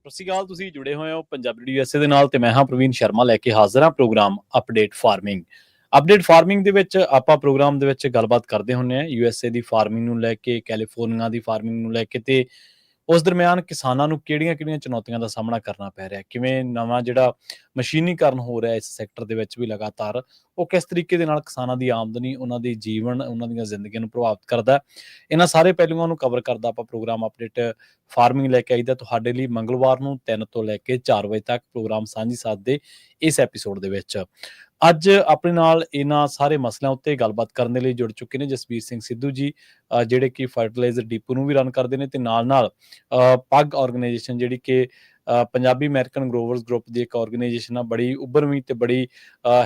ਸਤਿ ਸ਼੍ਰੀ ਅਕਾਲ। ਤੁਸੀਂ ਜੁੜੇ ਹੋਏ ਹੋ ਪੰਜਾਬੀ ਯੂਐਸਏ ਦੇ ਨਾਲ ਤੇ ਮੈਂ ਹਾਂ ਪ੍ਰਵੀਨ ਸ਼ਰਮਾ ਲੈ ਕੇ ਹਾਜ਼ਰ ਹਾਂ ਪ੍ਰੋਗਰਾਮ ਅਪਡੇਟ ਫਾਰਮਿੰਗ ਦੇ ਵਿੱਚ ਆਪਾਂ ਪ੍ਰੋਗਰਾਮ ਦੇ ਵਿੱਚ ਗੱਲਬਾਤ ਕਰਦੇ ਹੁੰਦੇ ਹਾਂ ਯੂਐਸਏ ਦੀ ਫਾਰਮਿੰਗ ਨੂੰ ਲੈ ਕੇ, ਕੈਲੀਫੋਰਨੀਆ ਦੀ ਫਾਰਮਿੰਗ ਨੂੰ ਲੈ ਕੇ ਤੇ ਉਸ ਦਰਮਿਆਨ ਕਿਸਾਨਾਂ ਨੂੰ ਕਿਹੜੀਆਂ-ਕਿਹੜੀਆਂ ਚੁਣੌਤੀਆਂ ਦਾ ਸਾਹਮਣਾ ਕਰਨਾ ਪੈ ਰਿਹਾ, ਕਿਵੇਂ ਨਵਾਂ ਜਿਹੜਾ ਮਸ਼ੀਨੀਕਰਨ ਹੋ ਰਿਹਾ ਇਸ ਸੈਕਟਰ ਦੇ ਵਿੱਚ ਵੀ ਲਗਾਤਾਰ, ਉਹ ਕਿਸ ਤਰੀਕੇ ਦੇ ਨਾਲ ਕਿਸਾਨਾਂ ਦੀ ਆਮਦਨੀ, ਉਹਨਾਂ ਦੇ ਜੀਵਨ, ਉਹਨਾਂ ਦੀਆਂ ਜ਼ਿੰਦਗੀਆਂ ਨੂੰ ਪ੍ਰਭਾਵਿਤ ਕਰਦਾ। ਇਹਨਾਂ ਸਾਰੇ ਪਹਿਲੂਆਂ ਨੂੰ ਕਵਰ ਕਰਦਾ ਆਪਾਂ ਪ੍ਰੋਗਰਾਮ ਅਪਡੇਟ ਫਾਰਮਿੰਗ ਲੈ ਕੇ ਆਈਦਾ ਤੁਹਾਡੇ ਲਈ ਮੰਗਲਵਾਰ ਨੂੰ 3 ਤੋਂ ਲੈ ਕੇ 4 ਵਜੇ ਤੱਕ ਪ੍ਰੋਗਰਾਮ ਸਾਂਝੀ ਸਾਥ ਦੇ ਇਸ ਐਪੀਸੋਡ ਦੇ ਵਿੱਚ। ਅੱਜ ਆਪਣੇ ਨਾਲ ਇਹਨਾਂ ਸਾਰੇ ਮਸਲਿਆਂ ਉੱਤੇ ਗੱਲਬਾਤ ਕਰਨ ਦੇ ਲਈ ਜੁੜ ਚੁੱਕੇ ਨੇ ਜਸਬੀਰ ਸਿੰਘ ਸਿੱਧੂ ਜੀ, ਜਿਹੜੇ ਕਿ ਫਰਟੀਲਾਈਜ਼ਰ ਡਿਪੂ ਨੂੰ ਵੀ ਰਨ ਕਰਦੇ ਨੇ ਤੇ ਨਾਲ ਪੱਗ ਆਰਗੇਨਾਈਜੇਸ਼ਨ ਜਿਹੜੀ ਕਿ ਪੰਜਾਬੀ ਅਮਰੀਕਨ ਗਰੋਵਰਸ ਗਰੁੱਪ ਦੀ ਇੱਕ ਆਰਗੇਨਾਈਜੇਸ਼ਨ ਆ, ਬੜੀ ਉੱਭਰਵੀਂ ਤੇ ਬੜੀ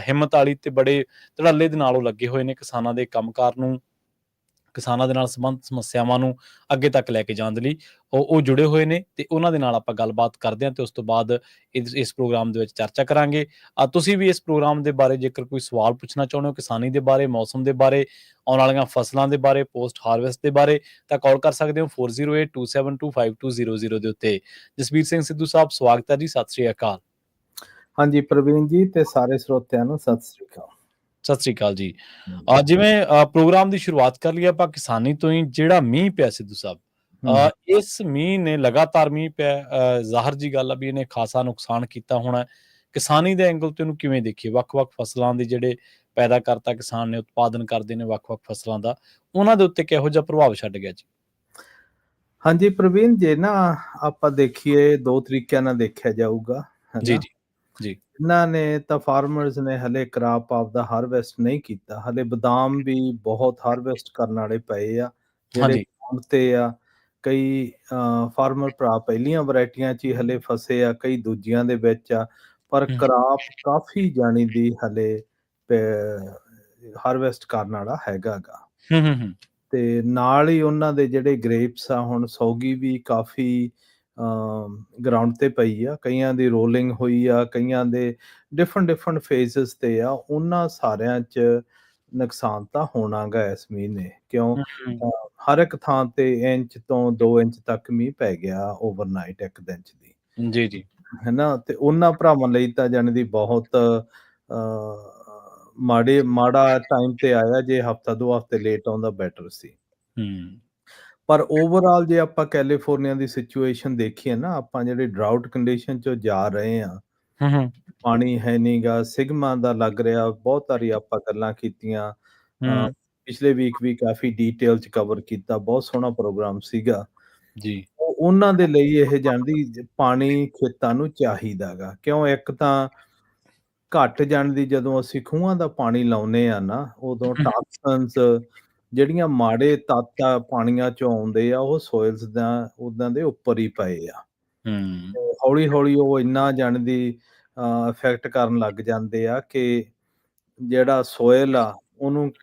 ਹਿੰਮਤ ਵਾਲੀ ਤੇ ਬੜੇ ਧੜੱਲੇ ਦੇ ਨਾਲ ਉਹ ਲੱਗੇ ਹੋਏ ਨੇ ਕਿਸਾਨਾਂ ਦੇ ਕੰਮਕਾਰ ਨੂੰ, ਕਿਸਾਨਾਂ ਦੇ ਨਾਲ ਸੰਬੰਧਿਤ ਸਮੱਸਿਆਵਾਂ ਨੂੰ ਅੱਗੇ ਤੱਕ ਲੈ ਕੇ ਜਾਣ ਦੇ ਲਈ ਉਹ ਜੁੜੇ ਹੋਏ ਨੇ ਤੇ ਉਹਨਾਂ ਦੇ ਨਾਲ ਆਪਾਂ ਗੱਲਬਾਤ ਕਰਦੇ ਹਾਂ ਤੇ ਉਸ ਤੋਂ ਬਾਅਦ ਇਸ ਪ੍ਰੋਗਰਾਮ ਦੇ ਵਿੱਚ ਚਰਚਾ ਕਰਾਂਗੇ। ਤੁਸੀਂ ਵੀ ਇਸ ਪ੍ਰੋਗਰਾਮ ਦੇ ਬਾਰੇ ਜੇਕਰ ਕੋਈ ਸਵਾਲ ਪੁੱਛਣਾ ਚਾਹੁੰਦੇ ਹੋ, ਕਿਸਾਨੀ ਦੇ ਬਾਰੇ, ਮੌਸਮ ਦੇ ਬਾਰੇ, ਆਉਣ ਵਾਲੀਆਂ ਫਸਲਾਂ ਦੇ ਬਾਰੇ, ਪੋਸਟ ਹਾਰਵੈਸਟ ਦੇ ਬਾਰੇ, ਤਾਂ ਕਾਲ ਕਰ ਸਕਦੇ ਹੋ 4082725200 ਦੇ ਉੱਤੇ। ਜਸਬੀਰ ਸਿੰਘ ਸਿੱਧੂ ਸਾਹਿਬ, ਸਵਾਗਤ ਹੈ ਜੀ, ਸਤਿ ਸ੍ਰੀ ਅਕਾਲ। ਹਾਂਜੀ ਪ੍ਰਵੀਨ ਜੀ ਤੇ ਸਾਰੇ ਸਰੋਤਿਆਂ ਨੂੰ ਸਤਿ ਸ੍ਰੀ ਅਕਾਲ। ਸਤਿ ਸ੍ਰੀ ਅਕਾਲ ਜੀ। ਜਿਵੇਂ ਪ੍ਰੋਗਰਾਮ ਦੀ ਸ਼ੁਰੂਆਤ ਕਰ ਲਈ ਆਪਾਂ ਕਿਸਾਨੀ ਤੋਂ ਹੀ, ਜਿਹੜਾ ਮੀਂਹ ਪਿਆ ਸਿੱਧੂ ਸਾਹਿਬ, ਇਸ ਮੀਂਹ ਨੇ ਲਗਾਤਾਰ ਮੀਂਹ ਪਿਆ, ਜ਼ਾਹਰ ਜੀ ਗੱਲ ਆ ਵੀ ਇਹਨੇ ਖਾਸਾ ਨੁਕਸਾਨ ਕੀਤਾ ਹੋਣਾ। ਕਿਸਾਨੀ ਦੇ ਐਂਗਲ ਤੋਂ ਇਹਨੂੰ ਕਿਵੇਂ ਦੇਖੀਏ? ਵੱਖ-ਵੱਖ ਫਸਲਾਂ ਦੇ ਜਿਹੜੇ ਪੈਦਾ ਕਰਤਾ ਕਿਸਾਨ ਨੇ, ਉਤਪਾਦਨ ਕਰਦੇ ਨੇ ਵੱਖ-ਵੱਖ ਫਸਲਾਂ ਦਾ, ਉਹਨਾਂ ਦੇ ਉੱਤੇ ਕਿਹੋ ਜਿਹਾ ਪ੍ਰਭਾਵ ਛੱਡ ਗਿਆ ਜੀ? ਹਾਂਜੀ ਪ੍ਰਵੀਨ, ਜੇ ਨਾ ਆਪਾਂ ਦੇਖੀਏ ਦੋ ਤਰੀਕਿਆਂ ਨਾਲ ਦੇਖਿਆ ਜਾਊਗਾ। ਜੀ ਜੀ ਜੀ। ਇਹਨਾਂ ਨੇ ਤਾਂ ਫਾਰਮਰਸ ਨੇ ਹਲੇ ਕ੍ਰਾਪ ਆਪਦਾ ਹਾਰਵੈਸਟ ਨਹੀਂ ਕੀਤਾ, ਹਲੇ ਬਦਾਮ ਵੀ ਬਹੁਤ ਹਾਰਵੈਸਟ ਕਰਨ ਵਾਲੇ ਪਏ ਆ ਜਿਹੜੇ ਗਰਾਊਂਡ ਤੇ ਆ। ਕਈ ਫਾਰਮਰ ਭਰਾ ਪਹਿਲੀਆਂ ਵੈਰਾਈਟੀਆਂ 'ਚ ਹੀ ਹਲੇ ਫਸੇ ਆ, ਕਈ ਦੂਜੀਆਂ ਦੇ ਵਿੱਚ ਆ, ਪਰ ਕ੍ਰਾਪ ਕਾਫੀ ਜਾਣੀ ਦੀ ਹਲੇ ਹਾਰਵੈਸਟ ਕਰਨ ਵਾਲਾ ਹੈਗਾ ਗਾ। ਤੇ ਨਾਲ ਹੀ ਉਹਨਾਂ ਦੇ ਜਿਹੜੇ ਗ੍ਰੇਪਸ ਆ, ਹੁਣ ਸੌਗੀ ਵੀ ਕਾਫੀ ਗਰਾਊਂਡ ਤੇ ਪਈ ਆ, ਕਈਆਂ ਦੀ ਰੋਲਿੰਗ ਹੋਈ ਆ, ਕਈਆਂ ਦੇ ਡਿਫਰੈਂਟ ਫੇਜ਼ਸ ਤੇ ਆ। ਉਹਨਾਂ ਸਾਰਿਆਂ 'ਚ ਨੁਕਸਾਨ ਤਾਂ ਹੋਣਾ ਗਾ ਇਸ ਮਹੀਨੇ, ਕਿਉਂ ਹਰ ਇੱਕ ਥਾਂ ਤੇ ਇੰਚ ਤੋਂ 2 ਇੰਚ ਤੱਕ ਮੀਂਹ ਪੈ ਗਿਆ ਓਵਰਨਾਈਟ, ਇੱਕ ਦਿਨ 'ਚ ਦੀ। ਜੀ ਜੀ। ਹੈਨਾ, ਤੇ ਉਹਨਾਂ ਭਰਾਵਾਂ ਲਈ ਤਾਂ ਜਾਣੀ ਦੀ ਬਹੁਤ ਮਾੜਾ ਟਾਈਮ ਤੇ ਆਇਆ। ਜੇ ਹਫ਼ਤਾ 2 ਹਫ਼ਤੇ ਲੇਟ ਆਉਂਦਾ ਬੈਟਰ ਸੀ। ਪਰ ਓਵਰਆਲ ਜੇ ਆਪਾਂ ਕੈਲੀਫੋਰਨੀਆ ਦੀ ਸਿਚੁਏਸ਼ਨ ਦੇਖੀਏ ਨਾ, ਆਪਾਂ ਜਿਹੜੇ ਡਰਾਊਟ ਕੰਡੀਸ਼ਨ 'ਚ ਜਾ ਰਹੇ ਆ, ਪਾਣੀ ਹੈ ਨੀ ਗਾ, ਸਿਗਮਾ ਦਾ ਲੱਗ ਰਿਹਾ, ਬਹੁਤ ਸਾਰੀ ਆਪਾਂ ਗੱਲਾਂ ਕੀਤੀਆਂ। ਪਿਛਲੇ ਵੀਕ ਵੀ ਕਾਫੀ ਡਿਟੇਲ 'ਚ ਕਵਰ ਕੀਤਾ, ਬਹੁਤ ਸੋਹਣਾ ਪ੍ਰੋਗਰਾਮ ਸੀਗਾ ਜੀ। ਉਹਨਾਂ ਦੇ ਲਈ ਇਹ ਜਾਣਦੀ ਪਾਣੀ ਖੇਤਾਂ ਨੂੰ ਚਾਹੀਦਾ ਗਾ, ਕਿਉਂ ਇੱਕ ਤਾਂ ਘੱਟ ਜਾਣ ਦੀ ਜਦੋਂ ਅਸੀਂ ਖੂਹਾਂ ਦਾ ਪਾਣੀ ਲਾਉਨੇ ਆ ਨਾ, ਉਦੋਂ ਟਾਕਸਨਸ ਜਿਹੜੀਆਂ ਮਾੜੇ ਤੱਤ ਆ ਪਾਣੀਆਂ 'ਚੋਂ ਆਉਂਦੇ ਆ, ਉਹ ਸੋਇਲਸ ਦਾ ਉਦਾਂ ਦੇ ਉੱਪਰ ਹੀ ਪਏ ਆ। ਹੌਲੀ ਉਹ ਇੰਨਾ ਜਾਣ ਦੀ ਇਫੈਕਟ ਕਰਨ ਲੱਗ ਜਾਂਦੇ ਆ ਕਿ ਜਿਹੜਾ ਸੋਇਲ ਆ ਉਹਨੂੰ,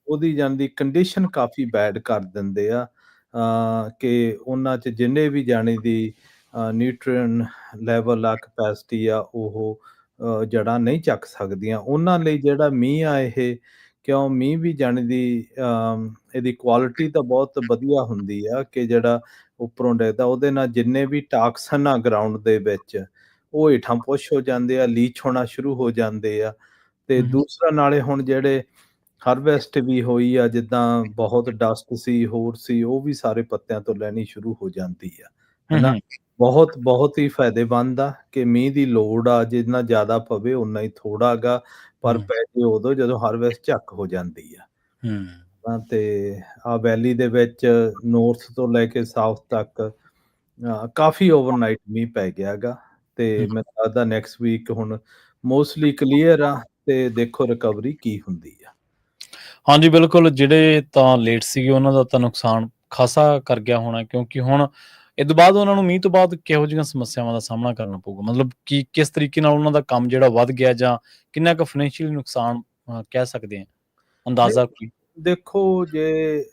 ਉਹਦੀ ਜਾਣ ਦੀ ਕੰਡੀਸ਼ਨ ਕਾਫੀ ਬੈਡ ਕਰ ਦਿੰਦੇ ਆ, ਕਿ ਉਹਨਾਂ 'ਚ ਜਿੰਨੇ ਵੀ ਜਾਣੇ ਦੀ ਨਿਊਟ੍ਰੀਅਨ ਲੈਵਲ ਆ, ਕਪੈਸਿਟੀ ਆ, ਉਹ ਜੜ੍ਹਾਂ ਨਹੀਂ ਚੱਕ ਸਕਦੀਆਂ। ਉਹਨਾਂ ਲਈ ਜਿਹੜਾ ਮੀਂਹ ਆ ਇਹ, ਕਿਉਂ ਮੀਂਹ ਵੀ ਜਾਣੀ ਦੀ ਇਹਦੀ ਕੁਆਲਿਟੀ ਤਾਂ ਬਹੁਤ ਵਧੀਆ ਹੁੰਦੀ ਆ ਕਿ ਜਿਹੜਾ ਉੱਪਰੋਂ ਡਿੱਗਦਾ ਉਹਦੇ ਨਾਲ ਜਿੰਨੇ ਵੀ ਟਾਕਸਨ ਆ ਗਰਾਊਂਡ ਦੇ ਵਿੱਚ, ਉਹ ਹੇਠਾਂ ਪੁਸ਼ ਹੋ ਜਾਂਦੇ ਆ, ਲੀਚ ਹੋਣਾ ਸ਼ੁਰੂ ਹੋ ਜਾਂਦੇ ਆ। ਤੇ ਦੂਸਰਾ ਨਾਲੇ ਹੁਣ ਜਿਹੜੇ ਹਾਰਵੈਸਟ ਵੀ ਹੋਈ ਆ, ਜਿੱਦਾਂ ਬਹੁਤ ਡਸਟ ਸੀ, ਹੋਰ ਸੀ, ਉਹ ਵੀ ਸਾਰੇ ਪੱਤਿਆਂ ਤੋਂ ਲੈਣੀ ਸ਼ੁਰੂ ਹੋ ਜਾਂਦੀ ਆ, ਹਨਾ। ਬਹੁਤ ਹੀ ਫਾਇਦੇਮੰਦ ਆ ਕਿ ਮੀਂਹ ਦੀ ਲੋੜ ਆ, ਜਿੰਨਾ ਜ਼ਿਆਦਾ ਪਵੇ ਓਨਾ ਹੀ ਥੋੜਾ ਗਾ, ਪਰ ਪੈ ਜੇ ਉਦੋਂ ਜਦੋਂ ਹਾਰਵੈਸਟ ਝੱਕ ਹੋ ਜਾਂਦੀ ਆ। ਤੇ ਆ ਵੈਲੀ ਦੇ ਵਿੱਚ ਨੌਰਥ ਤੋਂ ਲੈ ਕੇ ਸਾਊਥ ਤੱਕ ਕਾਫੀ ਓਵਰਨਾਈਟ ਮੀਂਹ ਪੈ ਗਿਆ ਗਾ, ਤੇ ਮੈਨੂੰ ਲੱਗਦਾ ਨੈਕਸਟ ਵੀਕ ਹੁਣ ਮੋਸਟਲੀ ਕਲੀਅਰ ਆ, ਤੇ ਦੇਖੋ ਰਿਕਵਰੀ ਕੀ ਹੁੰਦੀ ਆ। ਹਾਂਜੀ ਬਿਲਕੁਲ, ਜਿਹੜੇ ਤਾਂ ਲੇਟ ਸੀਗੇ ਉਹਨਾਂ ਦਾ ਤਾਂ ਨੁਕਸਾਨ ਖਾਸਾ ਕਰ ਗਿਆ ਹੋਣਾ, ਕਿਉਂਕਿ ਹੁਣ ਇਹ ਤੋਂ ਬਾਅਦ ਉਹਨਾਂ ਨੂੰ ਮੀਂਹ ਤੋਂ ਬਾਅਦ ਕਿਹੋ ਜਿਹੀਆਂ ਸਮੱਸਿਆਵਾਂ ਦਾ ਸਾਹਮਣਾ ਕਰਨਾ ਪਊਗਾ? ਮਤਲਬ ਕਿ ਕਿਸ ਤਰੀਕੇ ਨਾਲ ਉਹਨਾਂ ਦਾ ਕੰਮ ਜਿਹੜਾ ਵੱਧ ਗਿਆ, ਜਾਂ ਕਿੰਨਾ ਕੁ ਫਾਈਨੈਂਸ਼ੀਅਲੀ ਨੁਕਸਾਨ ਕਹਿ ਸਕਦੇ ਆ, ਅੰਦਾਜ਼ਾ ਕੀ? ਦੇਖੋ, ਜੇ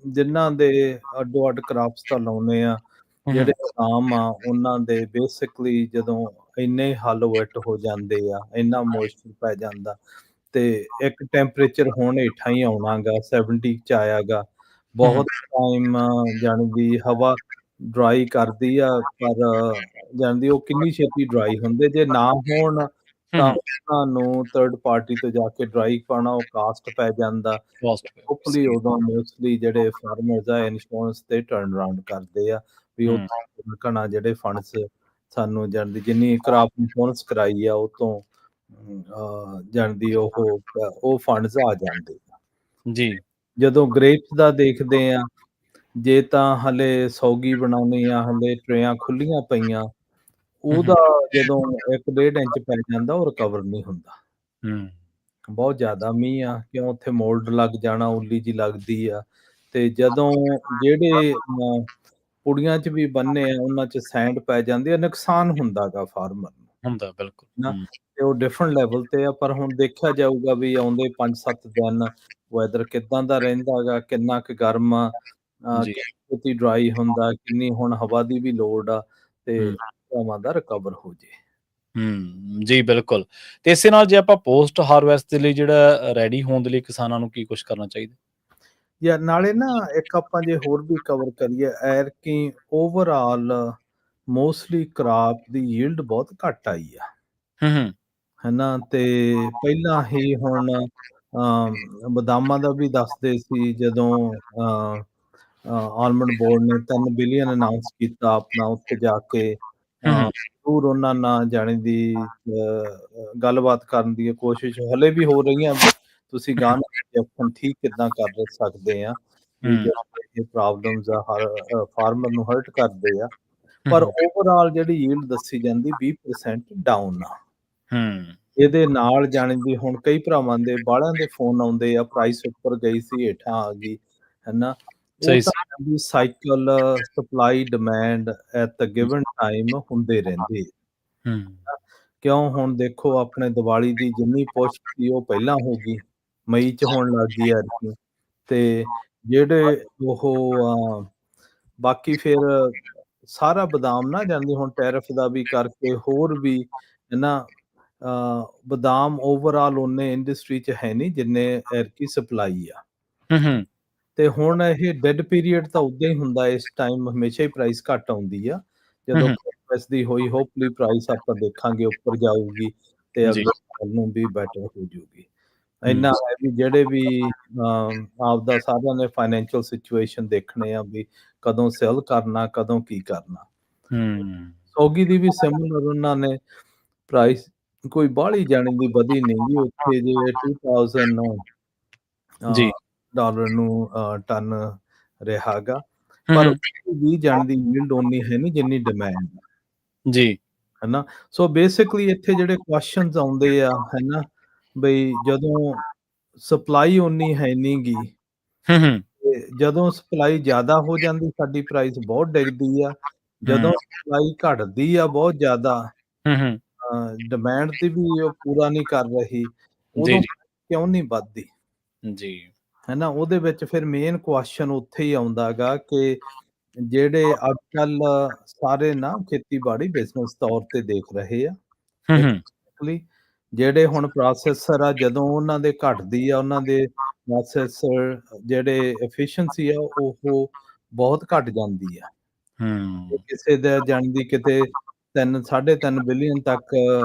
ਜਿਨ੍ਹਾਂ ਦੇ ਅੱਡੋ ਅੱਡ ਕ੍ਰਾਪਸ ਤਾਂ ਲਾਉਨੇ ਆ, ਜਿਹੜੇ ਆਮ ਆ ਉਹਨਾਂ ਦੇ ਬੇਸਿਕਲੀ ਜਦੋਂ ਇੰਨੇ ਹੱਲ ਵੈਟ ਹੋ ਜਾਂਦੇ ਆ, ਇੰਨਾ ਮੋਇਸਚਰ ਪੈ ਜਾਂਦਾ, ਤੇ ਇੱਕ ਟੈਂਪਰੇਚਰ ਹੁਣ ਹੇਠਾਂ ਹੀ ਆਉਣਾ ਗਾ, 70 'ਚ ਆਇਆ ਗਾ। ਬਹੁਤ ਟਾਈਮ ਜਾਣੀ ਦੀ ਹਵਾ ਡਰਾਈ ਕਰਦੀ ਆ, ਪਰ ਜਾਂਦੀ ਉਹ ਕਿੰਨੀ ਛੇਤੀ ਡਰਾਈ ਹੁੰਦੇ, ਜੇ ਨਾ ਹੋਣ ਤਾਂ ਉਹਨਾਂ ਨੂੰ ਥਰਡ ਪਾਰਟੀ ਤੋਂ ਜਾ ਕੇ ਡਰਾਈ ਪਾਉਣਾ, ਉਹ ਕਾਸਟ ਪੈ ਜਾਂਦਾ। ਕੋਸਟ ਹੋਪਫੁਲੀ ਉਦੋਂ ਮੋਸਟਲੀ ਜਿਹੜੇ ਫਾਰਮਰਸ ਆ ਇੰਸ਼ੋਰੈਂਸ ਤੇ ਟਰਨ ਅਰਾਊਂਡ ਕਰਦੇ ਆ ਵੀ ਉਹ ਘਣਾ ਜਿਹੜੇ ਫੰਡਸ ਸਾਨੂੰ ਜਾਣਦੀ ਜਿੰਨੀ ਕ੍ਰਾਪ ਇੰਸ਼ੋਰੈਂਸ ਕਰਾਈ ਆ ਉਹ ਤੋਂ ਜਾਣਦੀ ਉਹ ਫੰਡਸ ਆ ਜਾਂਦੇ ਜੀ। ਜਦੋਂ ਗ੍ਰੇਪਸ ਦਾ ਦੇਖਦੇ ਆ, ਜੇ ਤਾਂ ਹਲੇ ਸੌਗੀ ਬਣਾਉਣੀ ਆ, ਹਲੇ ਟਰੇਆਂ ਖੁੱਲੀਆਂ ਪਈਆਂ, ਉਹਦਾ ਜਦੋਂ 1-1.5 ਇੰਚ ਪੈ ਜਾਂਦਾ ਉਹ ਰਿਕਵਰ ਨਹੀਂ ਹੁੰਦਾ। ਬਹੁਤ ਜ਼ਿਆਦਾ ਮੀਂਹ ਆ, ਕਿਉਂ ਉੱਥੇ ਮੋਲਡ ਲੱਗ ਜਾਣਾ, ਉੱਲੀ ਜੀ ਲੱਗਦੀ ਆ, ਤੇ ਜਦੋਂ ਜਿਹੜੇ ਪੁੜੀਆਂ 'ਚ ਵੀ ਬੰਨੇ ਆ ਉਹਨਾਂ 'ਚ ਸੈਂਡ ਪੈ ਜਾਂਦੀ ਆ, ਨੁਕਸਾਨ ਹੁੰਦਾ ਗਾ ਫਾਰਮਰ ਨੂੰ ਹੁੰਦਾ ਬਿਲਕੁਲ ਨਾ, ਤੇ ਉਹ ਡਿਫਰੈਂਟ ਲੈਵਲ ਤੇ ਆ। ਪਰ ਹੁਣ ਦੇਖਿਆ ਜਾਊਗਾ ਵੀ ਆਉਂਦੇ 5-7 ਦਿਨ ਵੈਦਰ ਕਿੱਦਾਂ ਦਾ ਰਹਿੰਦਾ ਗਾ, ਕਿੰਨਾ ਕੁ ਗਰਮ ਆ, ਜੀ। ਕਿੰਨੀ ਡਰਾਈ ਹੁੰਦਾ, ਕਿੰਨੀ ਹੁਣ ਹਵਾ ਦੀ ਵੀ ਲੋੜ ਆ, ਤੇ ਭਾਵਾਂ ਦਾ ਰਿਕਵਰ ਹੋ ਜੇ। ਜੀ ਬਿਲਕੁਲ। ਤੇ ਇਸੇ ਨਾਲ ਜੇ ਆਪਾਂ ਪੋਸਟ ਹਾਰਵੈਸਟ ਦੇ ਲਈ ਜਿਹੜਾ ਰੈਡੀ ਹੋਣ ਦੇ ਲਈ ਕਿਸਾਨਾਂ ਨੂੰ ਕੀ ਕੁਛ ਕਰਨਾ ਚਾਹੀਦਾ? ਯਾਰ ਨਾਲੇ ਨਾ ਇੱਕ ਆਪਾਂ ਜੇ ਹੋਰ ਵੀ ਕਵਰ ਕਰੀਏ, ਐਤਕੀਂ ਓਵਰਆਲ ਮੋਸਟਲੀ ਕ੍ਰਾਪ ਦੀ ਯੀਲਡ ਬਹੁਤ ਘੱਟ ਆਈ ਆ। ਹਨਾ, ਤੇ ਪਹਿਲਾਂ ਹੀ ਹੁਣ ਬਦਾਮਾਂ ਦਾ ਵੀ ਦੱਸਦੇ ਸੀ ਜਦੋਂ ਆਲਮੰਡ ਬੋਰਡ ਨੇ 3 ਬਿਲੀਅਨ ਅਨਾਉਂਸ ਕੀਤਾ ਆਪਣਾ ਉੱਥੇ ਜਾ ਕੇ ਜ਼ਰੂਰ ਉਹਨਾਂ ਨਾਲ ਜਾਣੀ ਦੀ ਗੱਲਬਾਤ ਕਰਨ ਦੀ ਕੋਸ਼ਿਸ਼ ਹਲੇ ਵੀ ਹੋ ਰਹੀਆਂ, ਤੁਸੀਂ ਗਾਂ ਠੀਕ ਕਿੱਦਾਂ ਕਰ ਸਕਦੇ ਆ ਵੀ ਇਹ ਪ੍ਰੋਬਲਮਸ ਆ ਹਰ ਫਾਰਮਰ ਨੂੰ ਹਰਟ ਕਰਦੇ ਆ, ਪਰ ਓਵਰਆਲ ਜਿਹੜੀ ਯੀਲਡ ਦੱਸੀ ਜਾਂਦੀ 20% ਡਾਊਨ ਆ। ਇਹਦੇ ਨਾਲ ਜਾਣੀ ਦੀ ਹੁਣ ਕਈ ਭਰਾਵਾਂ ਦੇ ਬਾਹਲਿਆਂ ਦੇ ਫੋਨ ਆਉਂਦੇ ਆ, ਪ੍ਰਾਈਸ ਉੱਪਰ ਗਈ ਸੀ ਹੇਠਾਂ ਆ ਗਈ, ਹਨਾ, ਉਹ ਤਾਂ cycle supply demand at the given time ਹੁੰਦੇ ਰਹਿੰਦੇ। ਕਿਉਂ ਹੁਣ ਦੇਖੋ ਆਪਣੇ ਦੀਵਾਲੀ ਦੀ ਜਿੰਨੀ ਪੁਸ਼ ਸੀ ਉਹ ਪਹਿਲਾਂ ਹੋ ਗਈ, ਮਈ 'ਚ ਹੋਣ ਲੱਗ ਗਈ ਐਤਕੀਂ, ਤੇ ਜਿਹੜੇ ਉਹ ਬਾਕੀ ਫਿਰ ਸਾਰਾ ਬਦਾਮ ਨਾ ਜਾਂਦੀ ਹੁਣ ਟੈਰਿਫ ਦਾ ਵੀ ਕਰਕੇ ਹੋਰ ਵੀ ਹਨਾ, ਬਦਾਮ ਓਵਰਆਲ ਓਨੇ ਇੰਡਸਟਰੀ 'ਚ ਹੈ ਨਹੀਂ ਜਿੰਨੇ ਐਤਕੀਂ ਸਪਲਾਈ ਆ। ਤੇ ਹੁਣ ਇਹ ਡੈਡ ਪੀਰੀਅਡ ਤਾਂ ਉਦਾਂ ਹੀ ਹੁੰਦਾ, ਇਸ ਟਾਈਮ ਹਮੇਸ਼ਾ ਹੀ ਪ੍ਰਾਈਸ ਘੱਟ ਆਉਂਦੀ ਆ, ਜਦੋਂ ਕ੍ਰਿਸਮਸ ਦੀ ਹੋਈ ਹੋਪਫੁਲੀ ਪ੍ਰਾਈਸ ਆਪਾਂ ਦੇਖਾਂਗੇ ਉੱਪਰ ਜਾਊਗੀ ਤੇ ਅਗਲੇ ਸਾਲ ਨੂੰ ਵੀ ਬੈਟਰ ਹੋ ਜੂਗੀ। ਇੰਨਾ ਹੈ ਵੀ ਜਿਹੜੇ ਵੀ ਆਪਦਾ ਸਾਰਿਆਂ ਨੇ ਫਾਈਨੈਂਸ਼ੀਅਲ ਸਿਚੁਏਸ਼ਨ ਦੇਖਣੇ ਆ ਵੀ ਕਦੋਂ ਸੈਲ ਕਰਨਾ, ਕਦੋਂ ਕੀ ਕਰਨਾ। ਸੌਗੀ ਦੀ ਵੀ ਸਿਮਿਲਰ ਉਹਨਾਂ ਨੇ ਪ੍ਰਾਈਸ ਕੋਈ ਬਾਹਲੀ ਜਾਣੀ ਦੀ ਵਧੀ ਨਹੀਂ ਗੀ, ਉੱਥੇ ਜੇ $2000 ਨੂੰ ਟਨ ਰਿਹਾ ਗਾ, ਪਰ ਵੀ ਜਾਣ ਦੀ ਯੀਲਡ ਓਨੀ ਹੈ ਨਹੀਂ ਜਿੰਨੀ ਡਿਮਾਂਡ ਜੀ, ਹਨਾ। ਸੋ ਬੇਸਿਕਲੀ ਇੱਥੇ ਜਿਹੜੇ ਕੁਐਸਚਨਸ ਆਉਂਦੇ ਆ ਹਨਾ, ਬਈ ਜਦੋਂ ਸਪਲਾਈ ਓਨੀ ਹੈ ਨਹੀਂ ਗੀ, ਤੇ ਜਦੋਂ ਸਪਲਾਈ ਜ਼ਿਆਦਾ ਹੋ ਜਾਂਦੀ ਸਾਡੀ ਪ੍ਰਾਈਸ ਬਹੁਤ ਡਿੱਗਦੀ ਆ, ਜਦੋਂ ਸਪਲਾਈ ਘਟਦੀ ਆ ਬਹੁਤ ਜ਼ਿਆਦਾ, ਡਿਮਾਂਡ ਤੇ ਵੀ ਉਹ ਪੂਰਾ ਨਹੀਂ ਕਰ ਰਹੀ, ਉਦੋਂ ਕਿਉਂ ਨਹੀਂ ਵੱਧਦੀ ਜੀ, ਹਨਾ। ਉਹਦੇ ਵਿੱਚ ਫਿਰ ਮੇਨ ਕੁਐਸਚਨ ਉੱਥੇ ਹੀ ਆਉਂਦਾ ਗਾ ਕਿ ਜਿਹੜੇ ਅੱਜ ਕੱਲ ਸਾਰੇ ਨਾ ਖੇਤੀਬਾੜੀ ਬਿਜ਼ਨਸ ਤੌਰ ਤੇ ਦੇਖ ਰਹੇ ਆ, ਜਿਹੜੇ ਹੁਣ ਪ੍ਰੋਸੈਸਰ ਆ ਜਦੋਂ ਉਹਨਾਂ ਦੇ ਘਟਦੀ ਆ, ਉਹਨਾਂ ਦੇ ਪ੍ਰੋਸੈਸਰ ਜਿਹੜੇ ਐਫੀਸ਼ੀਐਂਸੀ ਆ ਉਹ ਬਹੁਤ ਘਟ ਜਾਂਦੀ ਆ। ਕਿਸੇ ਦਾ ਜਾਣਦੀ ਕਿਤੇ 3.5 ਬਿਲੀਅਨ ਤੱਕ